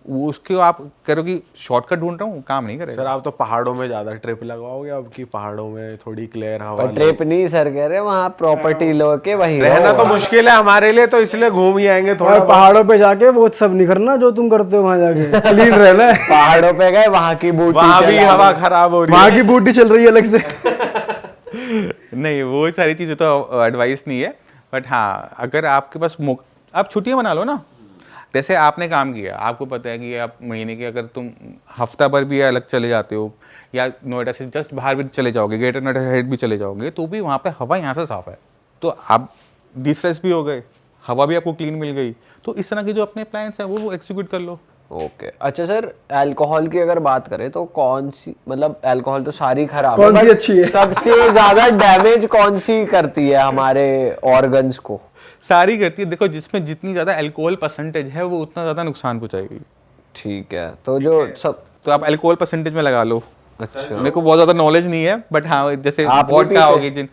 उसके आप करो कि शॉर्टकट ढूंढ रहा हूँ, काम नहीं करेगा। सर आप तो पहाड़ों में ज़्यादा ट्रिप लगवाओगे अब की, पहाड़ों में थोड़ी क्लियर हवा पर ट्रिप नहीं सर कह रहे, वहाँ प्रॉपर्टी लो के वहीं रहना रहो। तो मुश्किल है हमारे लिए, तो इसलिए घूम ही आएंगे थोड़ा। और पहाड़ों पे जाके वो सब नहीं करना जो तुम करते हो वहां जाके, क्लीन रहना है। पहाड़ों पे गए, वहाँ की बूटी वहाँ भी चला हवा ली। खराब हो रही वहां की बूटी चल रही है अलग से। नहीं, वो सारी चीज़ें तो एडवाइस नहीं है। बट हाँ, अगर आपके पास आप छुट्टियाँ बना लो ना। जैसे आपने काम किया, आपको पता है कि आप महीने के अगर तुम हफ्ता भर भी अलग चले जाते हो या नोएडा से जस्ट बाहर भी चले जाओगे, ग्रेटर नोएडा हेड भी चले जाओगे, तो भी वहाँ पे हवा यहाँ से साफ़ है, तो आप डिस्ट्रेस भी हो गए, हवा भी आपको क्लीन मिल गई। तो इस तरह के जो अपने प्लान्स हैं वो एग्जीक्यूट कर लो। ओके, अच्छा सर, अल्कोहल की अगर बात करें तो कौन सी, मतलब अल्कोहल तो सारी खराब कौन सी but अच्छी है? सबसे ज्यादा डैमेज कौन सी करती है हमारे ऑर्गन्स को? सारी करती है। देखो, जिसमें जितनी ज़्यादा अल्कोहल परसेंटेज है वो उतना ज़्यादा नुकसान पहुँचाएगी। ठीक है, तो जो सब, तो आप अल्कोहल परसेंटेज में लगा लो। अच्छा, मेरे को बहुत ज़्यादा नॉलेज नहीं है, बट हाँ, जैसे आप नहीं वोडका पीते? होगी, जिन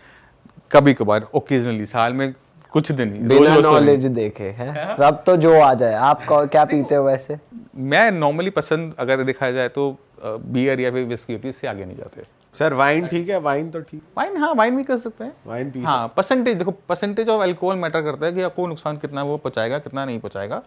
कभी कभार ओकेजनली, साल में कुछ दिन ही, बिना रोज तो नॉलेज देखे हैं सब तो जो आ जाए। आप क्या पीते हो वैसे? मैं नॉर्मली पसंद अगर देखा जाए तो बियर या फिर विस्की होती है, इससे आगे नहीं जाते। सर वाइन ठीक है, वाइन तो ठीक, वाइन, हाँ वाइन भी कर सकते हैं। वाइन पी हाँ, परसेंटेज देखो, परसेंटेज ऑफ अल्कोहल मैटर करता है कि आपको नुकसान कितना वो पहुंचाएगा, कितना नहीं पहुंचाएगा।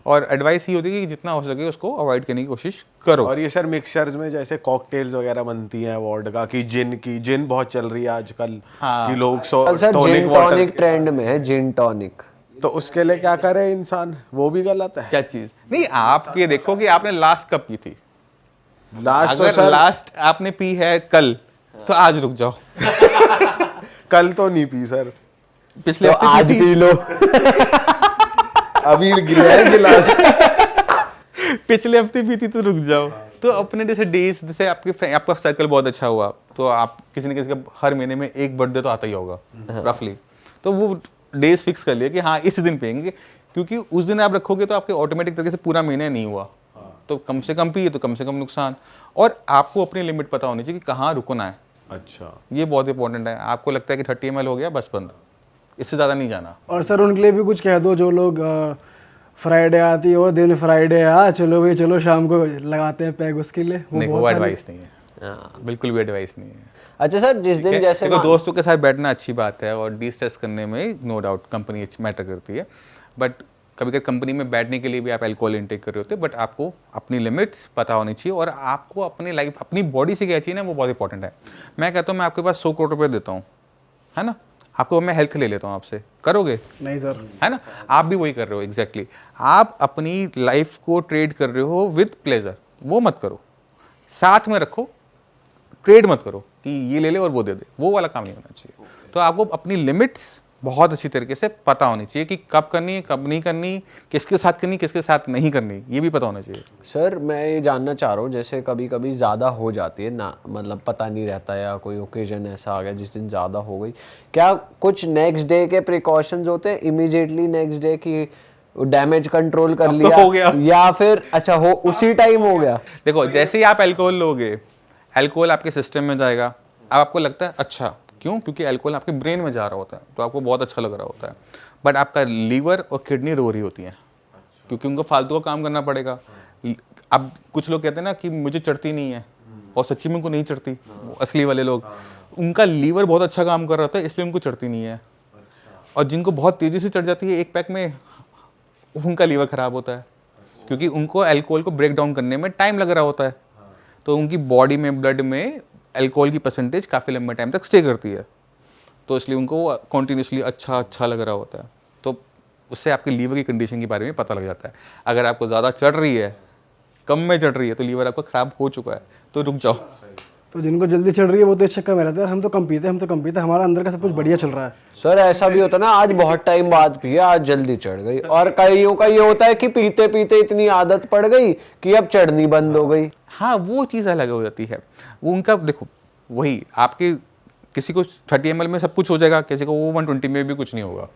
और एडवाइस ये होती है कि जितना हो सके उसको अवॉइड करने की कोशिश करो। और ये सर मिक्सचर्स में जैसे कॉकटेल्स वगैरह बनती हैं वोडका की, जिन बहुत चल रही है आजकल कि लोग सर टॉनिक जिन वाटर, टॉनिक ट्रेंड में है, जिन टॉनिक, तो उसके लिए क्या करे इंसान? वो भी गलत है। क्या चीज़ नहीं, आप ये देखो कि आपने लास्ट कब पी थी। लास्ट तो अगर सर लास्ट आपने पी है कल, तो आज रुक जाओ। कल तो नहीं पी सर, पिछले तो हफ्ते आज पी थी। P low. अभी गिरा है गिलास। पिछले हफ्ते भी थी तो रुक जाओ। तो अपने जैसे डेज, जैसे आपका सर्कल बहुत अच्छा हुआ तो आप किसी न किसी का हर महीने में एक बर्थडे तो आता ही होगा रफली, तो वो डेज फिक्स कर लिया कि हाँ इस दिन पियेंगे, क्योंकि उस दिन आप रखोगे तो आपके ऑटोमेटिक तरीके से पूरा महीना नहीं हुआ, तो कम से कम पिए तो कम से कम नुकसान। और आपको अपनी लिमिट पता होनी चाहिए कि कहाँ रुकना है। अच्छा, ये बहुत इंपॉर्टेंट है। आपको लगता है कि 30 ml हो गया बस बंद, इससे ज़्यादा नहीं जाना। और सर उनके लिए भी कुछ कह दो जो लोग फ्राइडे आती हो, दिन फ्राइडे चलो भाई चलो शाम को लगाते हैं पैग, उसके लिए नहीं, वो बहुत एडवाइस नहीं है, बिल्कुल भी एडवाइस नहीं है। अच्छा सर, जिस दिन जैसे देखो, दोस्तों के साथ बैठना अच्छी बात है और डी स्ट्रेस करने में नो डाउट कंपनी मैटर करती है, बट कभी कभी कंपनी में बैठने के लिए भी आप अल्कोहल इंटेक कर रहे होते हैं, बट आपको अपनी लिमिट्स पता होनी चाहिए और आपको अपनी लाइफ, अपनी बॉडी से क्या चाहिए ना, वो बहुत इंपॉर्टेंट है। मैं कहता हूँ मैं आपके पास 100 करोड़ रुपये देता हूँ, है ना, आपको मैं हेल्थ ले लेता हूँ आपसे, करोगे? नहीं सर, है ना, आप भी वही कर रहे हो एग्जैक्टली। आप अपनी लाइफ को ट्रेड कर रहे हो विद प्लेजर, वो मत करो, साथ में रखो, ट्रेड मत करो कि ये ले ले और वो दे दे, वो वाला काम नहीं होना चाहिए। तो आपको अपनी लिमिट्स बहुत अच्छी तरीके से पता होनी चाहिए कि कब करनी है, कब नहीं करनी, किसके साथ करनी, किसके साथ नहीं करनी, ये भी पता होना चाहिए। सर मैं ये जानना चाह रहा हूँ, जैसे कभी कभी ज़्यादा हो जाती है ना, मतलब पता नहीं रहता या कोई ओकेजन ऐसा आ गया जिस दिन ज़्यादा हो गई, क्या कुछ नेक्स्ट डे के प्रिकॉशंस होते हैं इमीडिएटली नेक्स्ट डे की डैमेज कंट्रोल कर लिया हो गया। या फिर अच्छा हो उसी टाइम हो गया? देखो जैसे ही आप अल्कोहल लोगे, अल्कोहल आपके सिस्टम में जाएगा, अब आपको लगता है अच्छा, क्यों? क्योंकि अल्कोहल आपके ब्रेन में जा रहा होता है तो आपको बहुत अच्छा लग रहा होता है, बट आपका लीवर और किडनी रो रही होती हैं क्योंकि उनको फालतू का काम करना पड़ेगा। अब कुछ लोग कहते हैं ना कि मुझे चढ़ती नहीं है, और सच्ची में उनको नहीं चढ़ती, असली वाले लोग, उनका लीवर बहुत अच्छा काम कर रहा होता है इसलिए उनको चढ़ती नहीं है। और जिनको बहुत तेज़ी से चढ़ जाती है एक पैक में, उनका लीवर ख़राब होता है क्योंकि उनको अल्कोहल को ब्रेक डाउन करने में टाइम लग रहा होता है, तो उनकी बॉडी में, ब्लड में अल्कोहल की परसेंटेज काफ़ी लंबे टाइम तक स्टे करती है, तो इसलिए उनको कॉन्टीन्यूसली अच्छा लग रहा होता है। तो उससे आपके लीवर की कंडीशन के बारे में पता लग जाता है। अगर आपको ज़्यादा चढ़ रही है, कम में चढ़ रही है, तो लीवर आपका ख़राब हो चुका है, तो रुक जाओ। तो जिनको जल्दी चढ़ रही है वो तो इस चक्कर में रहते हैं, हम तो कम पीते हैं, हमारा अंदर का सब कुछ बढ़िया चल रहा है। सर ऐसा भी होता है ना, आज बहुत टाइम बाद पिए, आज जल्दी चढ़ गई, और कईयों का ये होता है कि पीते पीते इतनी आदत पड़ गई कि अब चढ़नी बंद हो गई। हाँ, वो चीज़ अलग हो जाती है। वो उनका देखो, वही आपके किसी को 30 ml में सब कुछ हो जाएगा, किसी को वो 120 में भी कुछ नहीं होगा,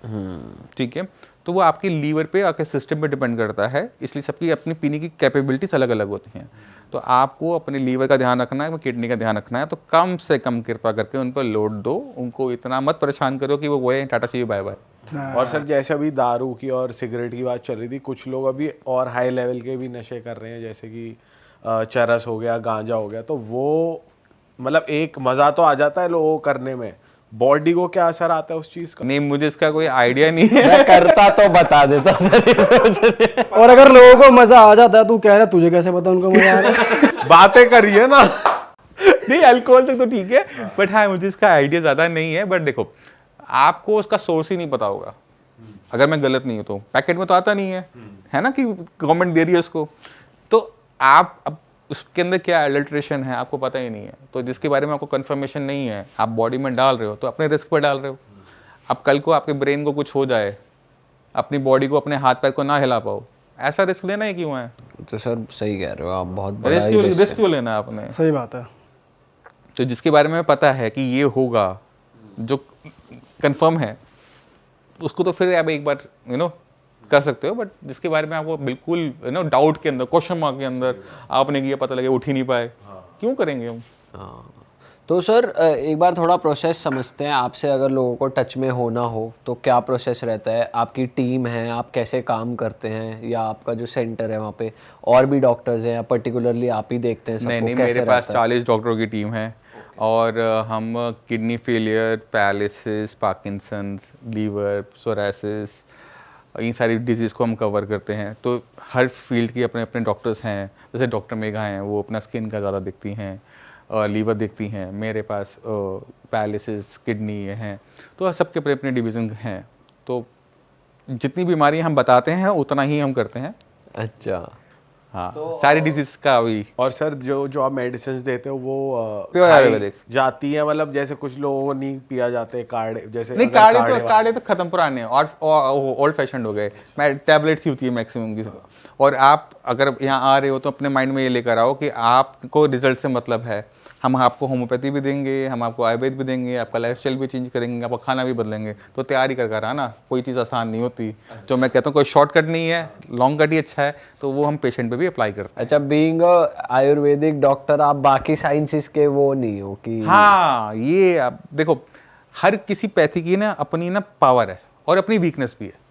ठीक है। तो वो आपके लीवर पे, आपके सिस्टम पे डिपेंड करता है, इसलिए सबकी अपनी पीने की कैपेबिलिटीज अलग अलग होती हैं। तो आपको अपने लीवर का ध्यान रखना है, किडनी का ध्यान रखना है, तो कम से कम कृपा करके उन पर लोड दो, उनको इतना मत परेशान करो कि वो गए टाटा सी बाय बाय। और सर जैसे अभी दारू की और सिगरेट की बात चल रही थी, कुछ लोग अभी और हाई लेवल के भी नशे कर रहे हैं, जैसे कि चरस हो गया, गांजा हो गया, तो वो मतलब एक मज़ा तो आ जाता है लोगों को करने में, बॉडी को क्या असर आता है उस चीज़ का? नहीं, मुझे इसका कोई आइडिया नहीं है। मैं करता तो बता देता सर, ये सोच रहे। और अगर लोगों को मजा आ जाता है, तू कह रहा है तुझे कैसे पता उनको मजा आ रहा है? बातें करिए ना। नहीं, अल्कोहल तक तो ठीक है, बट हाँ मुझे इसका आइडिया ज़्यादा नहीं है। बट देखो, आपको उसका सोर्स ही नहीं पता होगा, अगर मैं गलत नहीं हूँ तो। पैकेट में तो आता नहीं है ना कि गवर्नमेंट दे रही है उसको, तो आप अब उसके अंदर क्या एडल्ट्रेशन है आपको पता ही नहीं है, तो जिसके बारे में आपको कंफर्मेशन नहीं है, आप बॉडी में डाल रहे हो तो अपने रिस्क पर डाल रहे हो। अब कल को आपके ब्रेन को कुछ हो जाए, अपनी बॉडी को, अपने हाथ पैर को ना हिला पाओ, ऐसा रिस्क लेना ही क्यों है? तो सर सही कह रहे हो आप, बहुत बड़ा रिस्क क्यों लेना है आपने? सही बात है। तो जिसके बारे में पता है कि ये होगा, जो कंफर्म है, उसको तो फिर आप एक बार कर सकते हो, बट जिसके बारे में आपको बिल्कुल डाउट के अंदर, क्वेश्चन मार्क के अंदर आपने किया, पता लगे उठ ही नहीं पाए, क्यों करेंगे हम? हाँ। तो सर एक बार थोड़ा प्रोसेस समझते हैं आपसे। अगर लोगों को टच में होना हो तो क्या प्रोसेस रहता है? आपकी टीम है, आप कैसे काम करते हैं, या आपका जो सेंटर है वहाँ पे और भी डॉक्टर्स हैं, या पर्टिकुलरली आप ही देखते हैं सबको? नहीं, कैसे मेरे पास रहता है? 40 डॉक्टरों की टीम है, और हम kidney failure, paralysis, Parkinson's, liver, psoriasis, इन सारी डिजीज़ को हम कवर करते हैं। तो हर फील्ड की अपने अपने डॉक्टर्स हैं। जैसे डॉक्टर मेघा हैं, वो अपना स्किन का ज़्यादा देखती हैं, लीवर देखती हैं। मेरे पास पैरालिसिस, किडनी ये हैं, तो सबके अपने अपने डिवीज़न हैं। तो जितनी बीमारी हम बताते हैं उतना ही हम करते हैं। अच्छा, हाँ, तो सारी डिजीज का भी। और सर जो आप मेडिसिन देते हो वो प्योर आयुर्वेदिक जाती है, मतलब जैसे कुछ लोगों को नहीं पिया जाते काढ़े, जैसे नहीं, काढ़े तो खत्म पुराने हैं और ओल्ड फैशन हो गए। मैं टैबलेट्स ही होती है मैक्सिमम की। और आप अगर यहाँ आ रहे हो तो अपने माइंड में ये लेकर आओ कि आपको रिजल्ट से मतलब है। हम आपको होम्योपैथी भी देंगे, हम आपको आयुर्वेद भी देंगे, आपका लाइफस्टाइल भी चेंज करेंगे, आपका खाना भी बदलेंगे। तो तैयारी कर आना, कोई चीज़ आसान नहीं होती। जो मैं कहता हूँ कोई शॉर्टकट नहीं है, लॉन्ग कट ही अच्छा है, तो वो हम पेशेंट पे भी अप्लाई करते हैं। अच्छा, बीइंग आयुर्वेदिक डॉक्टर आप बाकी साइंसेस के वो नहीं हो कि? हाँ, ये आप देखो, हर किसी पैथी की ना अपनी ना पावर है और अपनी वीकनेस भी है।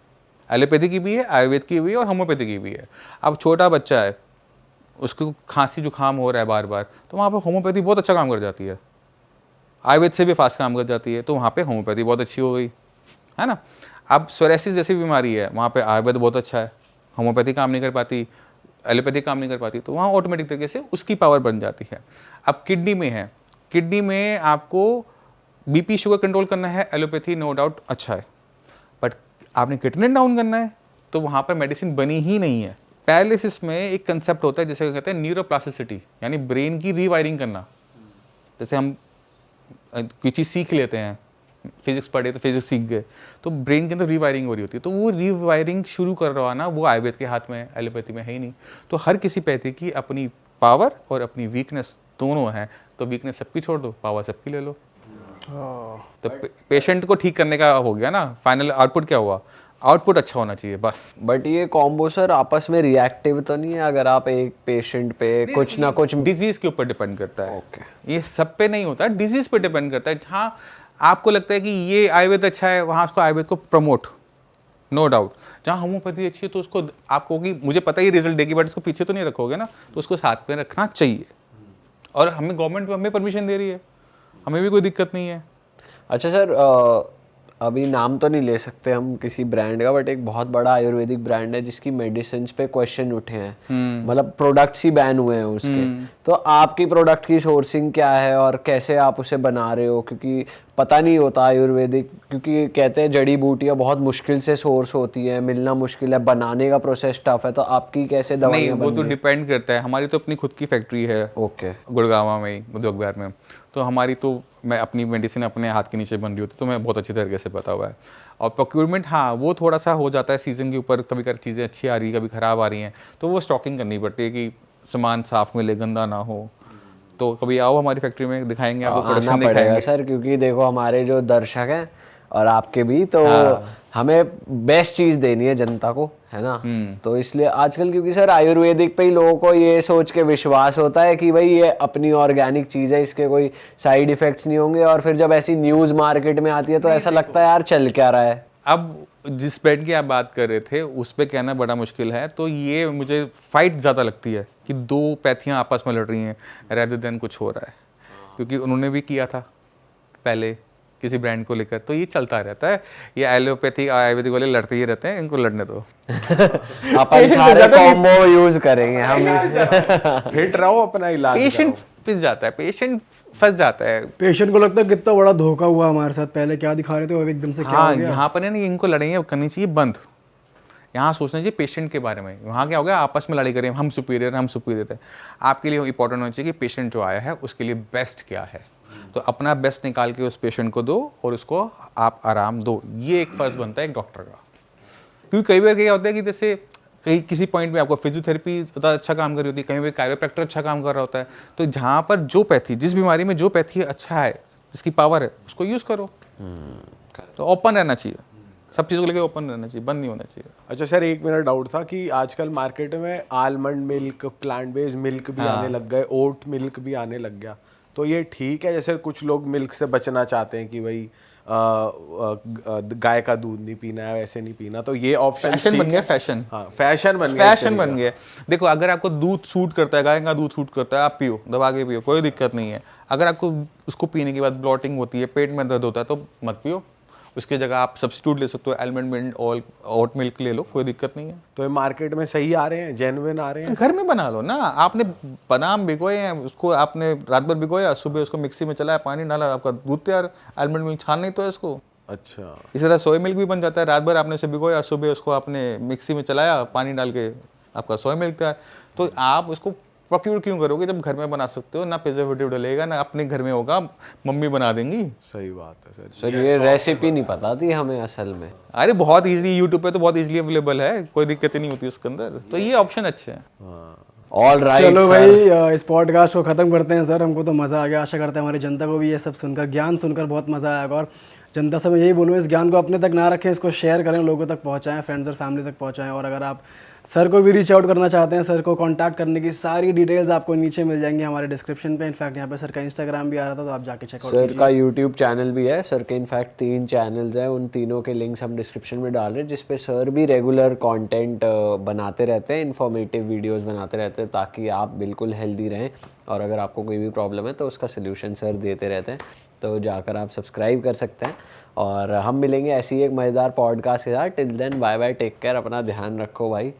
एलोपैथी की भी है, आयुर्वेद की भी है और होम्योपैथी की भी है। अब छोटा बच्चा है, उसको खांसी जुकाम हो रहा है बार बार, तो वहाँ पे होम्योपैथी बहुत अच्छा काम कर जाती है। आयुर्वेद से भी फास्ट काम कर जाती है, तो वहाँ पे होम्योपैथी बहुत अच्छी हो गई, है ना। अब सोरेसिस जैसी बीमारी है, वहाँ पे आयुर्वेद बहुत अच्छा है, होम्योपैथी काम नहीं कर पाती, एलोपैथी काम नहीं कर पाती, तो वहाँ ऑटोमेटिक तरीके से उसकी पावर बन जाती है। अब किडनी में है, किडनी में आपको बीपी शुगर कंट्रोल करना है, एलोपैथी नो डाउट अच्छा है, बट आपने किडनी डाउन करना है तो वहाँ पर मेडिसिन बनी ही नहीं है। पैरालिसिस में एक कंसेप्ट होता है जिसे कहते हैं न्यूरोप्लास्टिसिटी, यानी ब्रेन की रीवायरिंग करना। जैसे हम कोई चीज़ सीख लेते हैं, फिजिक्स पढ़े तो फिजिक्स सीख गए, तो ब्रेन के अंदर रीवायरिंग हो रही होती है, तो वो रीवायरिंग शुरू कर रहा ना, वो आयुर्वेद के हाथ में, एलोपैथी में है ही नहीं। तो हर किसी पैथी की अपनी पावर और अपनी वीकनेस दोनों है, तो वीकनेस सबकी छोड़ दो, पावर सबकी ले लो। तो पेशेंट को ठीक करने का हो गया ना, फाइनल आउटपुट क्या हुआ, आउटपुट अच्छा होना चाहिए बस। बट ये कॉम्बो सर आपस में रिएक्टिव तो नहीं है? अगर आप एक पेशेंट पे कुछ ना कुछ डिजीज के ऊपर डिपेंड करता है। ओके। ये सब पे नहीं होता, डिजीज पे डिपेंड करता है। जहाँ आपको लगता है कि ये आयुर्वेद अच्छा है, वहाँ उसको आयुर्वेद को प्रमोट, नो डाउट। जहाँ होम्योपैथी अच्छी है तो उसको आपको कि मुझे पता ही रिजल्ट देगी, बट उसको पीछे तो नहीं रखोगे ना, तो उसको साथ में रखना चाहिए। और हमें गवर्नमेंट हमें परमिशन दे रही है, हमें भी कोई दिक्कत नहीं है। अच्छा सर, अभी नाम तो नहीं ले सकते हम किसी ब्रांड का, बट एक बहुत बड़ा आयुर्वेदिक ब्रांड है जिसकी मेडिसिन पे क्वेश्चन उठे हैं, मतलब प्रोडक्ट्स ही बैन हुए हैं उसके। तो आपकी प्रोडक्ट की सोर्सिंग क्या है और कैसे आप उसे बना रहे हो? क्योंकि पता नहीं होता आयुर्वेदिक, क्योंकि कहते हैं जड़ी बूटियाँ बहुत मुश्किल से सोर्स होती है, मिलना मुश्किल है, बनाने का प्रोसेस टफ है, तो आपकी कैसे नहीं, दवाइयाँ वो तो बन डिपेंड करता है। हमारी तो अपनी खुद की फैक्ट्री है, ओके, गुड़गांव में ही, उद्योग विहार में। तो हमारी तो मैं अपनी मेडिसिन अपने हाथ के नीचे बन रही होती, तो मैं बहुत अच्छी तरीके से पता हुआ है। और प्रोक्यूरमेंट हाँ, वो थोड़ा सा हो जाता है सीजन के ऊपर, कभी कभी चीज़ें अच्छी आ रही है, कभी ख़राब आ रही हैं, तो वो स्टॉकिंग करनी पड़ती है कि सामान साफ मिले, गंदा ना हो। तो कभी आओ हमारी फैक्ट्री में, दिखाएंगे आपको, आना प्रोडक्शन पड़ेगा दिखाएंगे सर, क्योंकि देखो हमारे जो दर्शक हैं और आपके भी, तो हमें बेस्ट चीज़ देनी है जनता को, है ना। तो इसलिए आजकल, क्योंकि सर आयुर्वेदिक पे ही लोगों को ये सोच के विश्वास होता है कि भाई ये अपनी ऑर्गेनिक चीज़ है, इसके कोई साइड इफेक्ट्स नहीं होंगे, और फिर जब ऐसी न्यूज़ मार्केट में आती है तो ऐसा लगता है यार चल क्या रहा है। अब जिस बेड की आप बात कर रहे थे उस पे कहना बड़ा मुश्किल है। तो ये मुझे फाइट ज़्यादा लगती है कि दो पैथियाँ आपस में लड़ रही हैं रेदर देन कुछ हो रहा है, क्योंकि उन्होंने भी किया था पहले किसी ब्रांड को लेकर, तो ये चलता रहता है। ये एलोपैथी आयुर्वेदिक वाले लड़ते ही रहते हैं, इनको लड़ने दो। अपन सारे कॉम्बो यूज करेंगे हम। हिट रहो, अपना इलाज पेशेंट पिस जाता है, पेशेंट फंस जाता है। पेशेंट को लगता है कितना बड़ा धोखा हुआ हमारे साथ, पहले क्या दिखा रहे थे अब एकदम से क्या हाँ, हो गया। यहाँ पर है ना, इनको लड़ाइयाँ करनी चाहिए बंद। यहाँ सोचना चाहिए पेशेंट के बारे में। वहाँ क्या हो गया, आपस में लड़ाई करें, हम सुपीरियर है। आपके लिए इंपॉर्टेंट होना चाहिए कि पेशेंट जो आया है उसके लिए बेस्ट क्या है, तो अपना बेस्ट निकाल के उस पेशेंट को दो और उसको आप आराम दो। ये एक फ़र्ज़ बनता है एक डॉक्टर का। क्योंकि कई बार क्या होता है कि जैसे कहीं किसी पॉइंट में आपको फिजियोथेरेपी ज़्यादा अच्छा काम कर रही होती है, कहीं पे कायरोप्रैक्टर अच्छा काम कर रहा होता है। तो जहाँ पर जो पैथी, जिस बीमारी में जो पैथी अच्छा है, जिसकी पावर है, उसको यूज़ करो। तो ओपन रहना चाहिए, सब चीज़ों को लेकर ओपन रहना चाहिए, बंद नहीं होना चाहिए। अच्छा सर, एक मेरा डाउट था कि आजकल मार्केट में almond milk, plant based milk भी आने लग गए, ओट मिल्क भी आने लग गया, तो ये ठीक है? जैसे कुछ लोग मिल्क से बचना चाहते हैं कि भाई गाय का दूध नहीं पीना है, वैसे नहीं पीना, तो ये ऑप्शन फैशन बन गया, फैशन। हाँ, फैशन बन गया, फैशन बन गया। देखो, अगर आपको दूध सूट करता है, गाय का दूध सूट करता है, आप पियो, दबा के पियो, कोई दिक्कत नहीं है। अगर आपको उसको पीने के बाद ब्लॉटिंग होती है, पेट में दर्द होता है, तो मत पियो। उसकी जगह आप सब्स्टिट्यूट ले सकते हो, आलमंड मिल्क और ओट मिल्क ले लो, कोई दिक्कत नहीं है। तो ये मार्केट में सही आ रहे हैं, जेन्युइन आ रहे हैं? घर में बना लो ना। आपने बादाम भिगोए हैं, उसको आपने रात भर भिगोया, सुबह उसको मिक्सी में चलाया, पानी डाला, आपका दूध तैयार। आलमंड मिल्क छान नहीं तो है इसको। अच्छा, इसी तरह सोया मिल्क भी बन जाता है। रात भर आपने उसे भिगोया, सुबह उसको आपने मिक्सी में चलाया, पानी डाल के आपका सोया मिल्क तैयार। तो आप उसको प्रोक्यूर क्यों करोगे जब घर में बना सकते हो? ना प्रिजर्वेटिव डलेगा, ना अपने घर में होगा, मम्मी बना देंगी। सही बात है सर। सर ये रेसिपी नहीं पता थी हमें असल में। अरे बहुत इजीली यूट्यूब पे तो बहुत इजीली अवेलेबल है, कोई दिक्कत ही नहीं होती उसके अंदर। तो ये ऑप्शन अच्छे हैं। ऑल राइट, चलो भाई, इस पॉडकास्ट को ख़त्म करते हैं सर। हमको तो मज़ा आ गया, आशा करते हैं हमारी जनता को भी ये सब सुनकर, ज्ञान सुनकर बहुत मज़ा आएगा। और जनता से मैं यही बोलूँ, इस ज्ञान को अपने तक ना रखें, इसको शेयर करें, लोगों तक पहुँचाएं, फ्रेंड्स और फैमिली तक पहुँचाएं। और अगर आप सर को भी रीच आउट करना चाहते हैं, सर को कांटेक्ट करने की सारी डिटेल्स आपको नीचे मिल जाएंगी हमारे डिस्क्रिप्शन पे। इनफैक्ट यहाँ पे सर का इंस्टाग्राम भी आ रहा था, तो आप जाके चेकआउट सर का यूट्यूब चैनल भी है। सर के इनफैक्ट 3 चैनल्स हैं, उन तीनों के लिंक्स हम डिस्क्रिप्शन में डाल रहे हैं, जिसपे सर भी रेगुलर कंटेंट बनाते रहते हैं, इन्फॉर्मेटिव वीडियोस बनाते रहते हैं, ताकि आप बिल्कुल हेल्दी रहें। और अगर आपको कोई भी प्रॉब्लम है तो उसका सोल्यूशन सर देते रहते हैं, तो जाकर आप सब्सक्राइब कर सकते हैं। और हम मिलेंगे ऐसी एक मज़ेदार पॉडकास्ट के साथ। Till then bye bye, take care, अपना ध्यान रखो भाई।